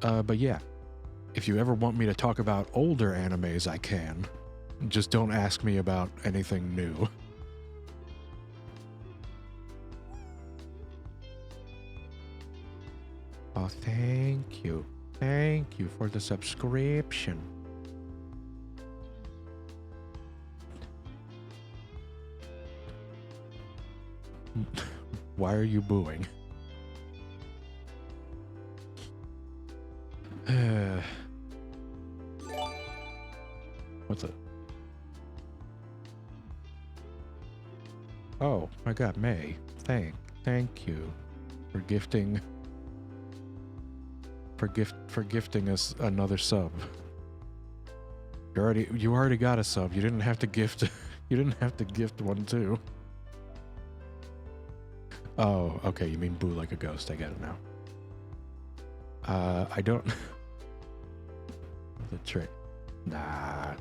But yeah, if you ever want me to talk about older animes, I can. Just don't ask me about anything new. Oh, thank you. Thank you for the subscription. Why are you booing? What's it? Oh, I got May. Thank you for gifting us another sub. You already got a sub. You didn't have to gift one too. Oh, okay, you mean boo like a ghost. I get it now. I don't the trick. Nah.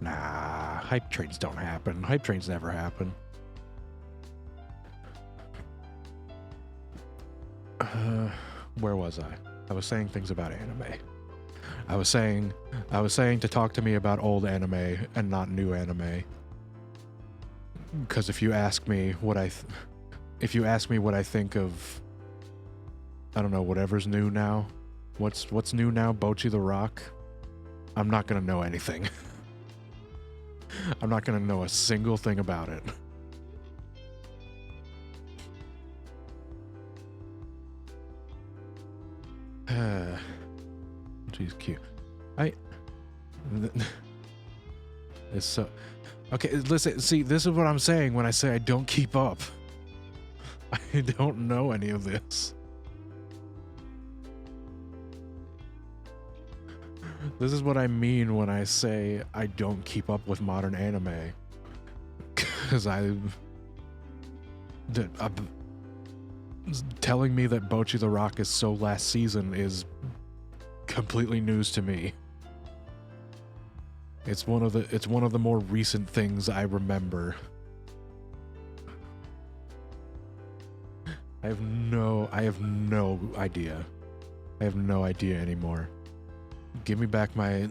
Hype trains don't happen. Hype trains never happen. Where was I? I was saying things about anime. I was saying to talk to me about old anime and not new anime. Because if you ask me what I think of, I don't know, whatever's new now. What's new now? Bocchi the Rock? I'm not gonna know anything. I'm not gonna know a single thing about it. She's cute. It's so... Okay, listen, see, this is what I'm saying when I say I don't keep up. I don't know any of this. This is what I mean when I say I don't keep up with modern anime. Because telling me that Bocchi the Rock is so last season is completely news to me. It's one of the more recent things I remember. I have no idea. I have no idea anymore. Give me back my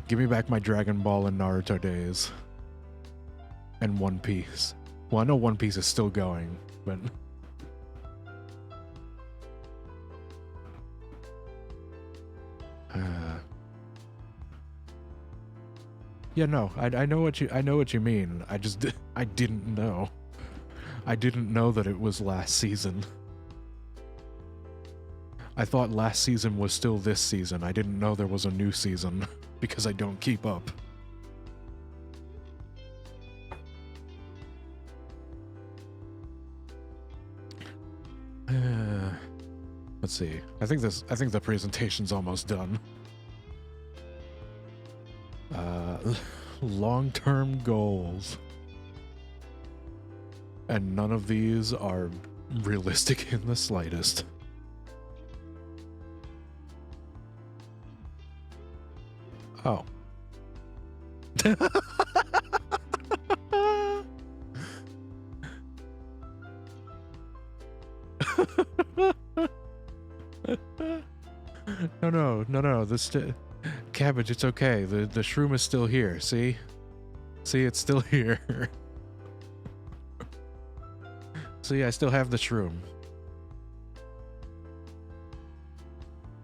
give me back my Dragon Ball and Naruto days. And One Piece. Well, I know One Piece is still going, but yeah, no, I know what you mean. I didn't know. I didn't know that it was last season. I thought last season was still this season. I didn't know there was a new season because I don't keep up. Let's see. I think the presentation's almost done. Long-term goals. And none of these are realistic in the slightest. Oh. No. Cabbage, it's okay. The shroom is still here. See, it's still here. See, I still have the shroom.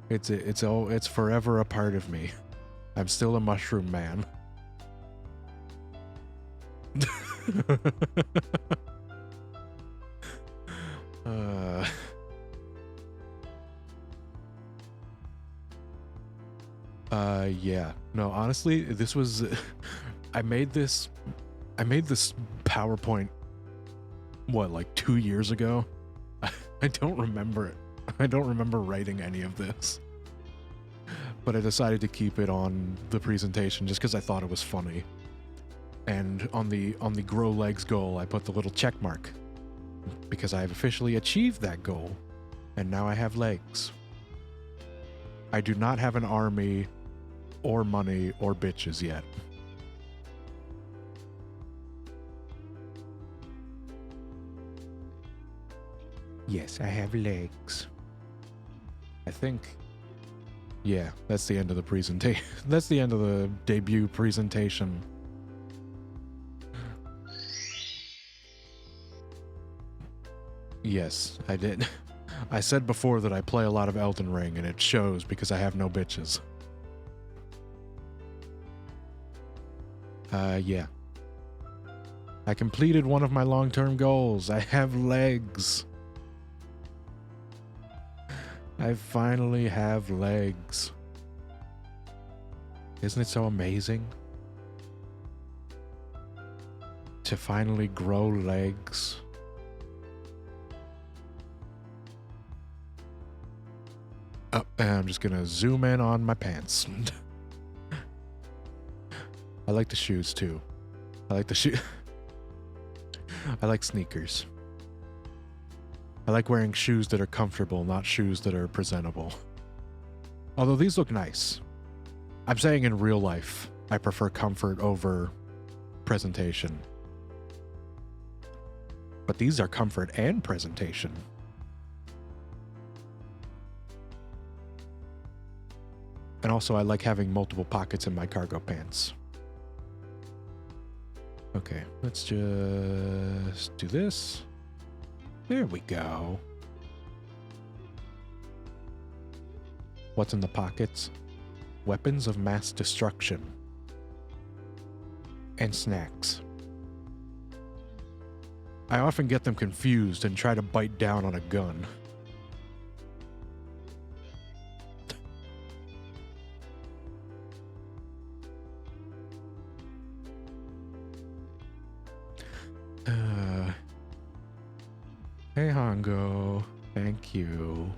It's forever a part of me. I'm still a mushroom man. Yeah. No, honestly, this was I made this PowerPoint what, like 2 years ago? I don't remember it. I don't remember writing any of this. But I decided to keep it on the presentation just because I thought it was funny. And on the grow legs goal, I put the little check mark because I have officially achieved that goal, and now I have legs. I do not have an army or money or bitches yet. Yes, I have legs. I think... yeah, that's the end of the presentation. That's the end of the debut presentation. Yes, I did. I said before that I play a lot of Elden Ring, and it shows because I have no bitches. Yeah. I completed one of my long-term goals. I have legs. I finally have legs. Isn't it so amazing? To finally grow legs. Oh, and I'm just gonna zoom in on my pants. I like the shoes too. I like the shoe. I like sneakers. I like wearing shoes that are comfortable, not shoes that are presentable. Although these look nice. I'm saying in real life, I prefer comfort over presentation. But these are comfort and presentation. And also, I like having multiple pockets in my cargo pants. Okay, let's just do this. There we go. What's in the pockets? Weapons of mass destruction. And snacks. I often get them confused and try to bite down on a gun. Hey Hongo, thank you.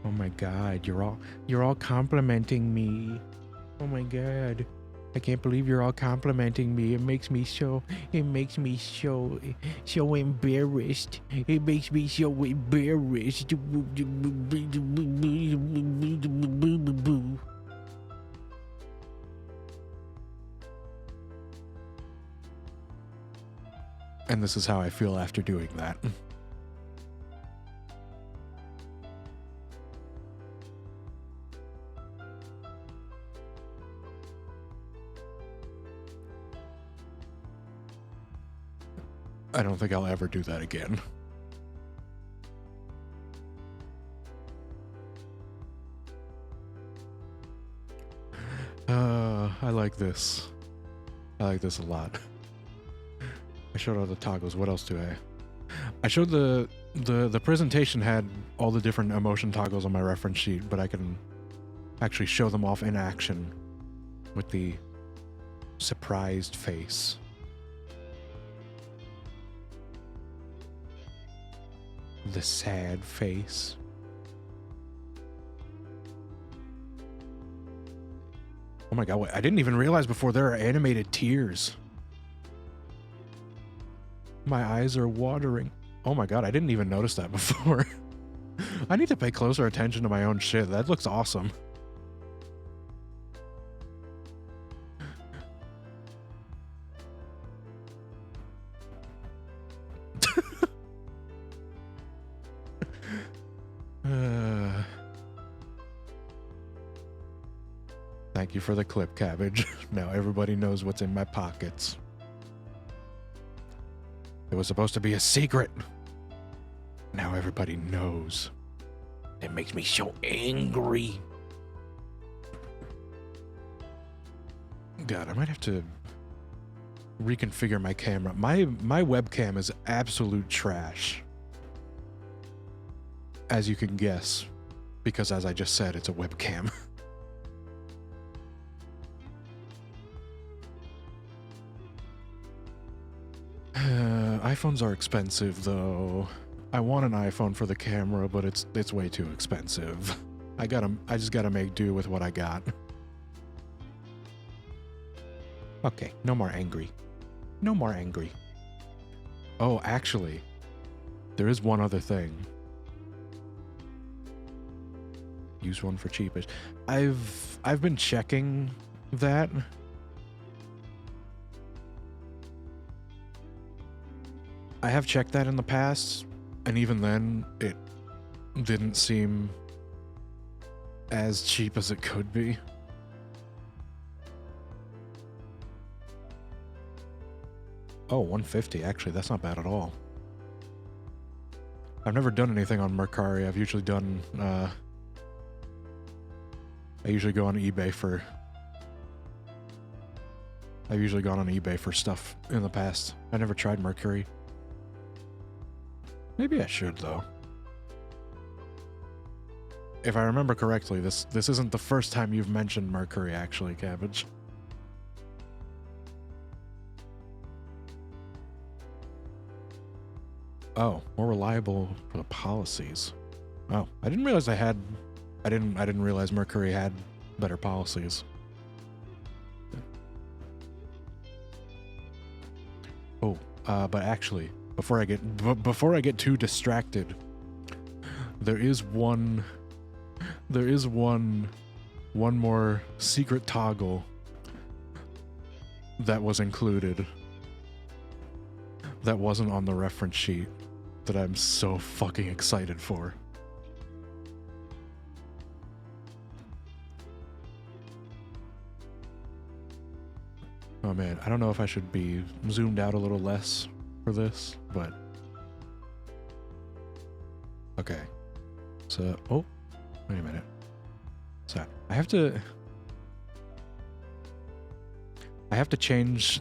Oh my god, you're all complimenting me. Oh my god. I can't believe you're all complimenting me. It makes me so embarrassed. It makes me so embarrassed. And this is how I feel after doing that. I don't think I'll ever do that again. I like this. I like this a lot. I showed all the toggles. What else do I showed the presentation had all the different emotion toggles on my reference sheet, but I can actually show them off in action with the surprised face. The sad face. Oh my god, I didn't even realize before there are animated tears. My eyes are watering. Oh my god, I didn't even notice that before. I need to pay closer attention to my own shit. That looks awesome. Thank you for the clip, Cabbage. Now everybody knows what's in my pockets. It was supposed to be a secret. Now everybody knows. It makes me so angry. God, I might have to reconfigure my camera. My webcam is absolute trash. As you can guess. Because as I just said, it's a webcam. iPhones are expensive, though. I want an iPhone for the camera, but it's way too expensive. I just gotta make do with what I got. Okay, no more angry. No more angry. Oh, actually, there is one other thing. Use one for cheapish. I've been checking that. I have checked that in the past, and even then, it didn't seem as cheap as it could be. Oh, $150, actually, that's not bad at all. I've never done anything on Mercari. I've usually done, I usually go on eBay for... I've usually gone on eBay for stuff in the past. I never tried Mercury. Maybe I should, though. If I remember correctly, this isn't the first time you've mentioned Mercury, actually, Cabbage. Oh, more reliable for the policies. Oh, I didn't realize I didn't realize Mercury had better policies. Oh, but actually, before I get too distracted, there is one more secret toggle that was included that wasn't on the reference sheet that I'm so fucking excited for. Oh man, I don't know if I should be zoomed out a little less for this, but okay. So, oh, wait a minute. So I have to change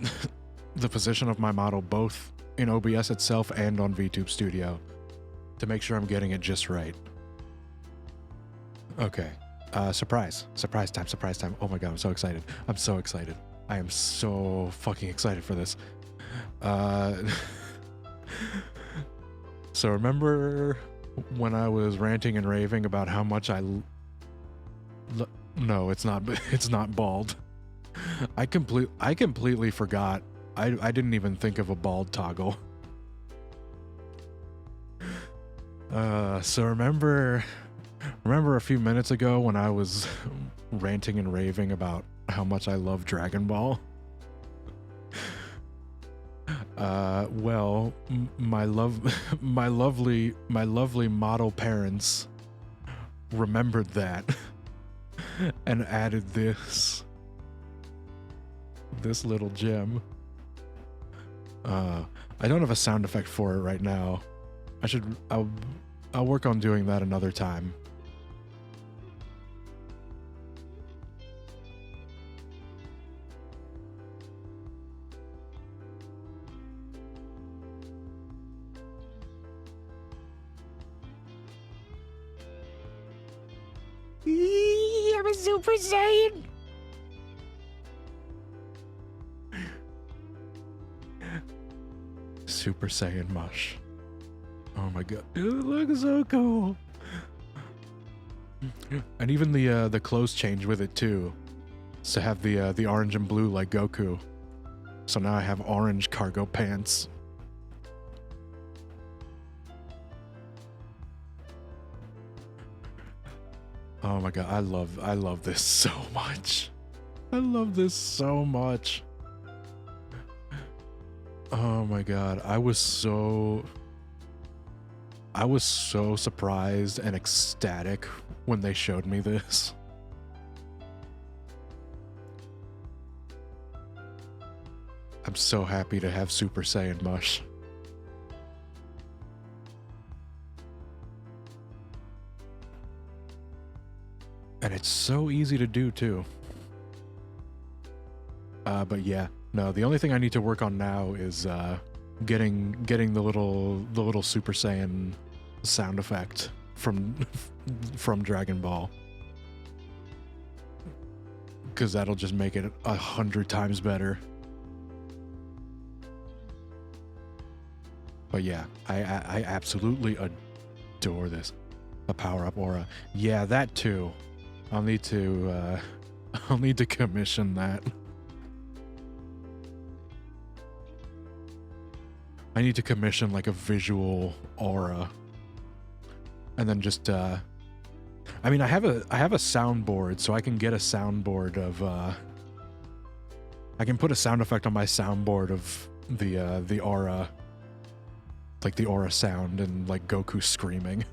the position of my model both in OBS itself and on VTube Studio to make sure I'm getting it just right. Okay. Surprise time. Oh my god, I'm so excited. I am so fucking excited for this. So remember when I was ranting and raving about how much no, it's not bald. I completely forgot. I didn't even think of a bald toggle. So remember a few minutes ago when I was ranting and raving about how much I love Dragon Ball? Well, my lovely model parents remembered that and added this little gem. I don't have a sound effect for it right now. I'll work on doing that another time. I'm a Super Saiyan. Super Saiyan mush. Oh my god, it looks so cool. And even the clothes change with it too. To have the orange and blue like Goku. So now I have orange cargo pants. Oh my god, I love this so much. I love this so much. Oh my god, I was so surprised and ecstatic when they showed me this. I'm so happy to have Super Saiyan mush. And it's so easy to do too. But yeah, no, the only thing I need to work on now is getting the little Super Saiyan sound effect from Dragon Ball. Cause that'll just make it 100 times better. But yeah, I absolutely adore this. A power-up aura. Yeah, that too. I'll need to commission that. I need to commission like a visual aura. And then just I mean, I have a soundboard, so I can get a soundboard of I can put a sound effect on my soundboard of the aura, like the aura sound and like Goku screaming.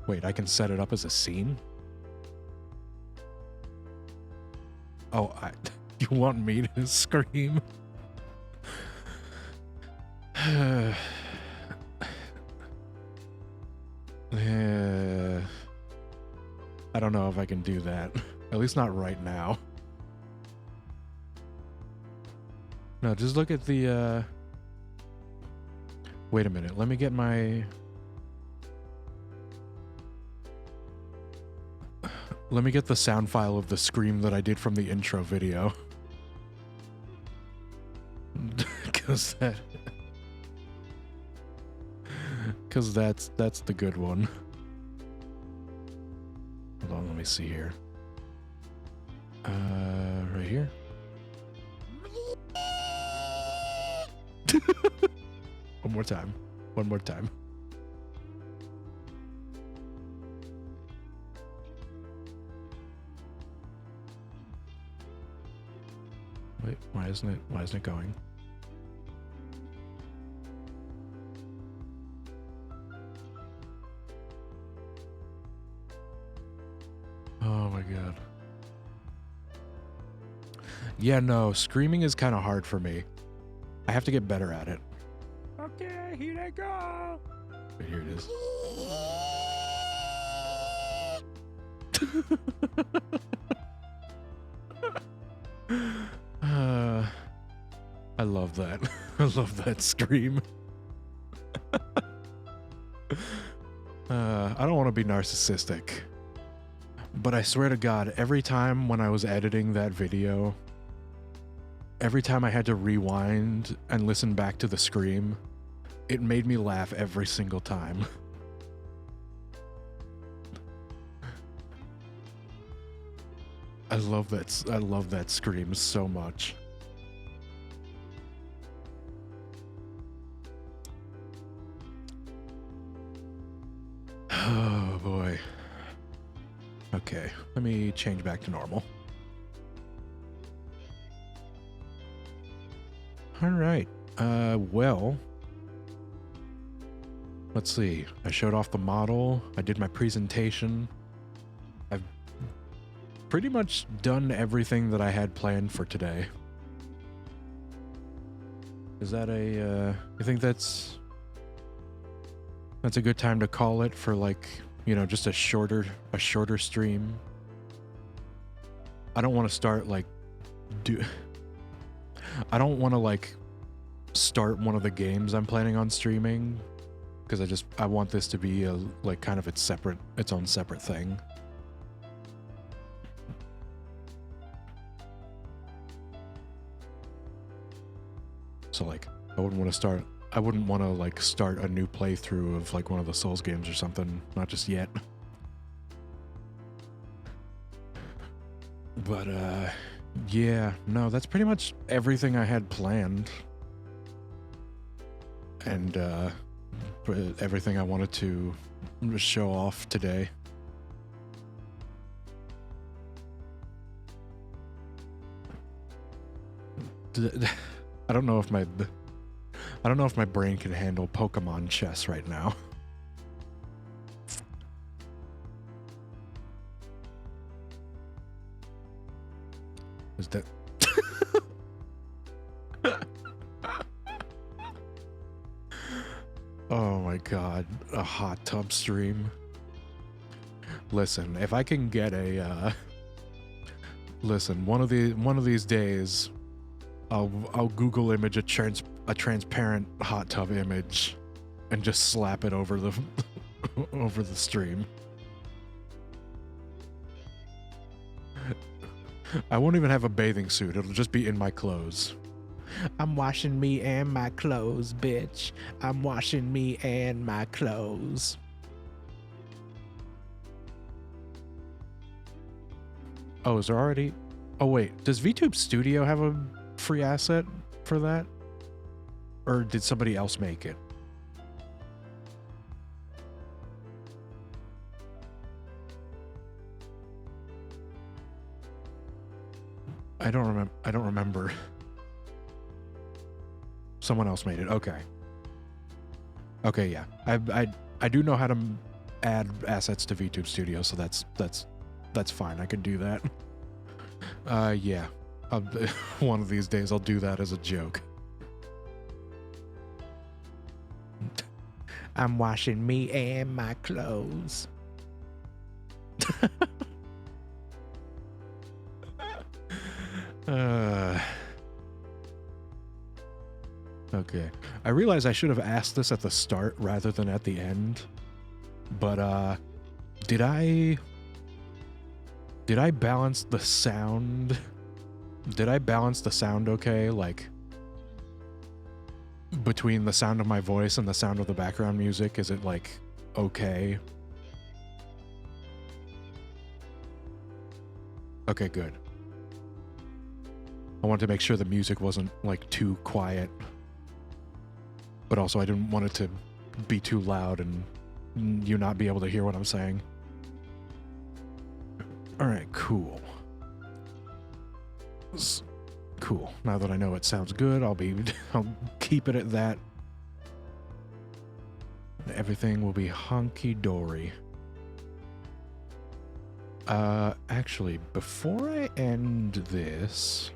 Wait, I can set it up as a scene? Oh, you want me to scream? I don't know if I can do that. At least not right now. No, just look at the, Wait a minute, let me get my... Let me get the sound file of the scream that I did from the intro video. Cause that's the good one. Hold on, let me see here. Right here. One more time. One more time. Wait, why isn't it going? Oh my god. Yeah, no, screaming is kind of hard for me. I have to get better at it. Okay, here I go. Wait, here it is. I love that. I love that scream. I don't want to be narcissistic, but I swear to God, every time when I was editing that video, every time I had to rewind and listen back to the scream, it made me laugh every single time. I love that scream so much. Oh boy. Okay, let me change back to normal. All right. Well, let's see. I showed off the model. I did my presentation. I've pretty much done everything that I had planned for today. Is that a, you think that's a good time to call it for, like, you know, just a shorter stream? I don't want to start, like, I don't want to, like, start one of the games I'm planning on streaming, because I want this to be a, like, kind of its own separate thing. So, like, I wouldn't want to like start a new playthrough of, like, one of the Souls games or something, not just yet. But yeah, no, that's pretty much everything I had planned. And everything I wanted to show off today. I don't know if my brain can handle Pokemon chess right now. Is that Oh my god, a hot tub stream. Listen, if I can get a listen, one of these days I'll Google image a transparent hot tub image and just slap it over the over the stream. I won't even have a bathing suit. It'll just be in my clothes. I'm washing me and my clothes, bitch. I'm washing me and my clothes. Oh, is there already? Oh wait, does VTube Studio have a free asset for that? Or did somebody else make it? I don't remember. Someone else made it. Okay. Okay, yeah. I do know how to add assets to VTube Studio, so that's fine. I can do that. Yeah. One of these days I'll do that as a joke. I'm washing me and my clothes. Okay. I realize I should have asked this at the start rather than at the end. But did I balance the sound? Did I balance the sound okay? Like, between the sound of my voice and the sound of the background music, is it, like, okay? Okay, good. I wanted to make sure the music wasn't, like, too quiet. But also I didn't want it to be too loud and you not be able to hear what I'm saying. Alright, cool. Cool. Now that I know it sounds good, I'll keep it at that. Everything will be hunky-dory. Actually, before I end this,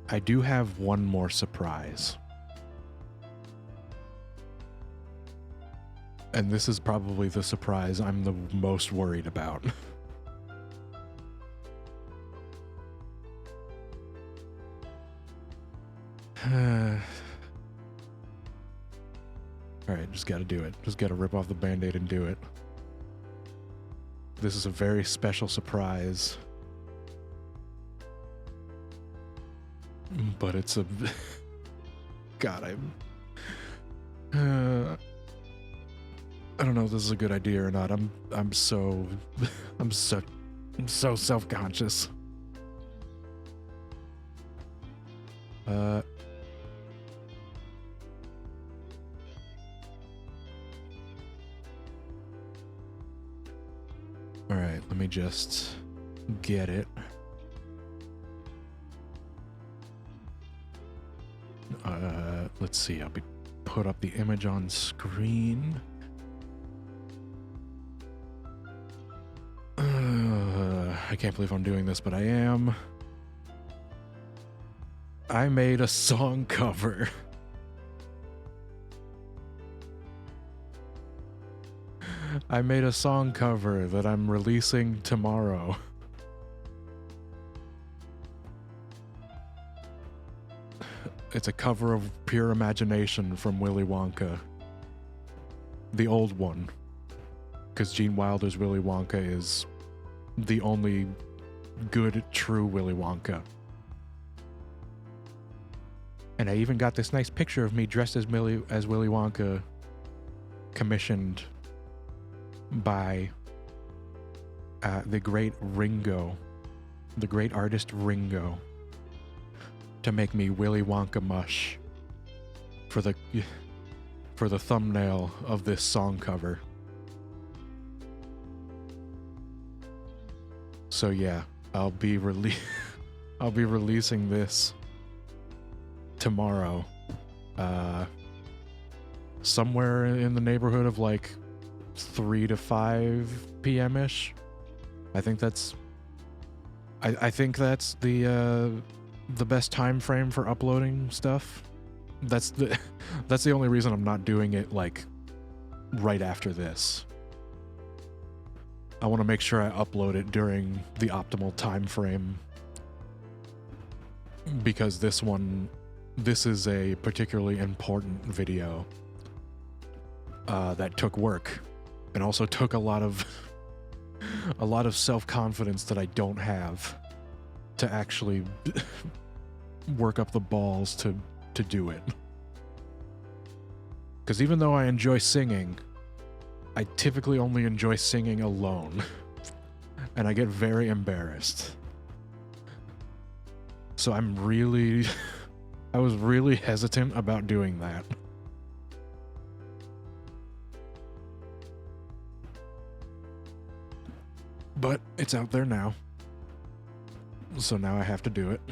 I do have one more surprise. And this is probably the surprise I'm the most worried about. Alright, just gotta do it. Just gotta rip off the Band-Aid and do it. This is a very special surprise. But it's a... God, I don't know if this is a good idea or not. I'm so I'm so self-conscious. Alright, let me just get it. Let's see, I'll put up the image on screen. I can't believe I'm doing this, but I am. I made a song cover. I made a song cover that I'm releasing tomorrow. It's a cover of Pure Imagination from Willy Wonka. The old one. Because Gene Wilder's Willy Wonka is the only good, true Willy Wonka. And I even got this nice picture of me dressed as Willy Wonka, commissioned by the great Ringo, the great artist Ringo, to make me Willy Wonka mush for the thumbnail of this song cover. So yeah, I'll be releasing this tomorrow, somewhere in the neighborhood of like 3 to 5 p.m. ish. I think that's the best time frame for uploading stuff. That's the only reason I'm not doing it like right after this. I want to make sure I upload it during the optimal time frame, because this is a particularly important video that took work and also took a lot of self-confidence that I don't have to actually work up the balls to do it. Because even though I enjoy singing, I typically only enjoy singing alone, and I get very embarrassed. So I was really hesitant about doing that. But it's out there now. So now I have to do it.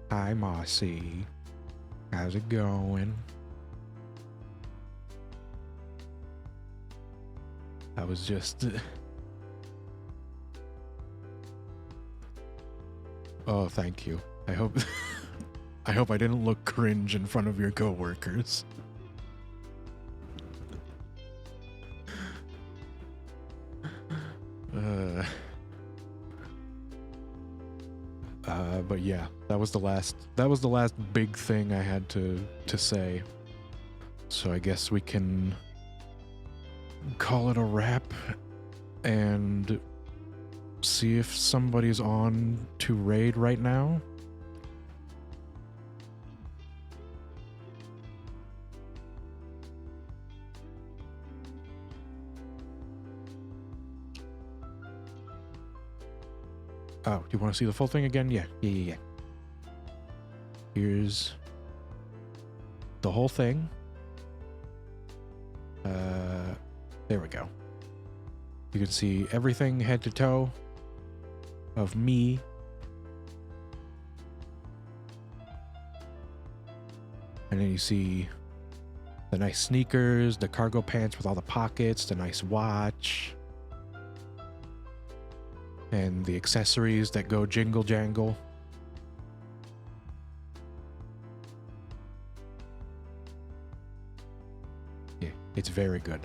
Hi, Mossy. How's it going? I was just... Oh, thank you. I hope I didn't look cringe in front of your coworkers. But yeah, that was the last big thing I had to say. So I guess we can call it a wrap and see if somebody's on to raid right now. Oh, do you want to see the full thing again? Yeah. Here's the whole thing. There we go. You can see everything head to toe of me. And then you see the nice sneakers, the cargo pants with all the pockets, the nice watch, and the accessories that go jingle jangle. Yeah, it's very good.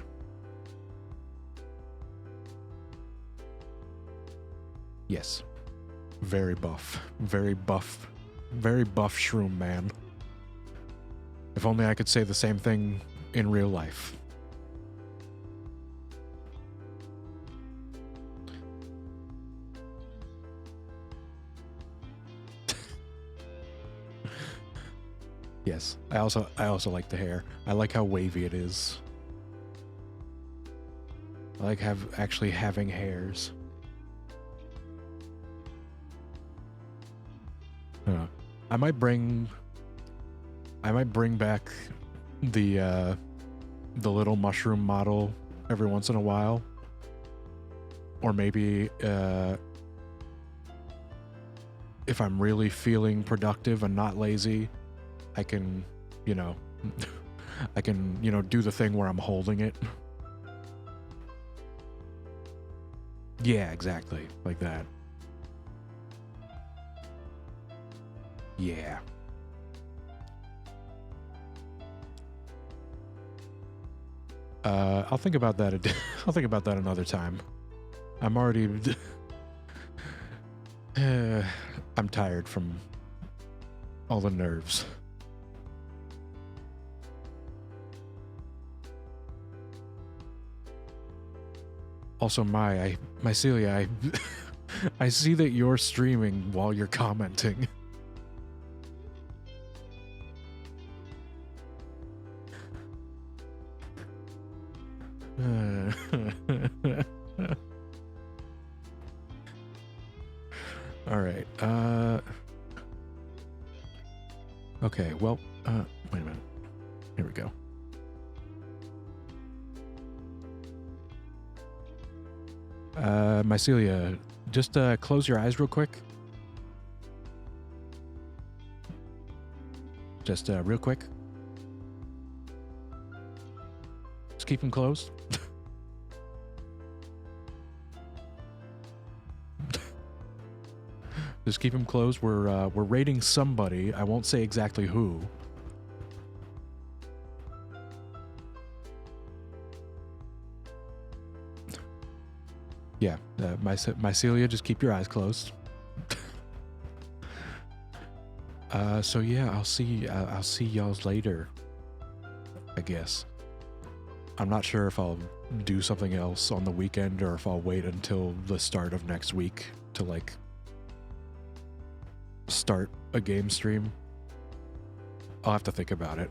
Yes. Very buff. Very buff. Very buff shroom man. If only I could say the same thing in real life. Yes, I also like the hair. I like how wavy it is. I like actually having hairs. I might bring back the little mushroom model every once in a while, or maybe if I'm really feeling productive and not lazy, I can, you know, I can, do the thing where I'm holding it. Yeah, exactly, like that. Yeah. I'll think about that. I'll think about that another time. I'm already. I'm tired from all the nerves. Also, Mycelia, I see that you're streaming while you're commenting. All right. Okay. Well. Wait a minute. Here we go. Mycelia, just close your eyes real quick. Just real quick. Just keep them closed. Just keep them closed. We're rating somebody. I won't say exactly who. Yeah, Mycelia, just keep your eyes closed. So yeah, I'll see y'all later, I guess. I'm not sure if I'll do something else on the weekend or if I'll wait until the start of next week to like start a game stream. I'll have to think about it.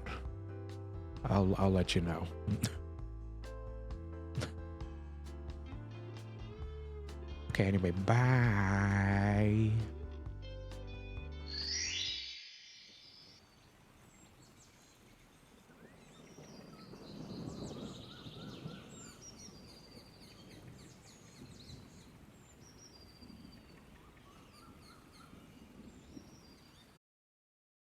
I'll let you know. Okay, anyway, bye.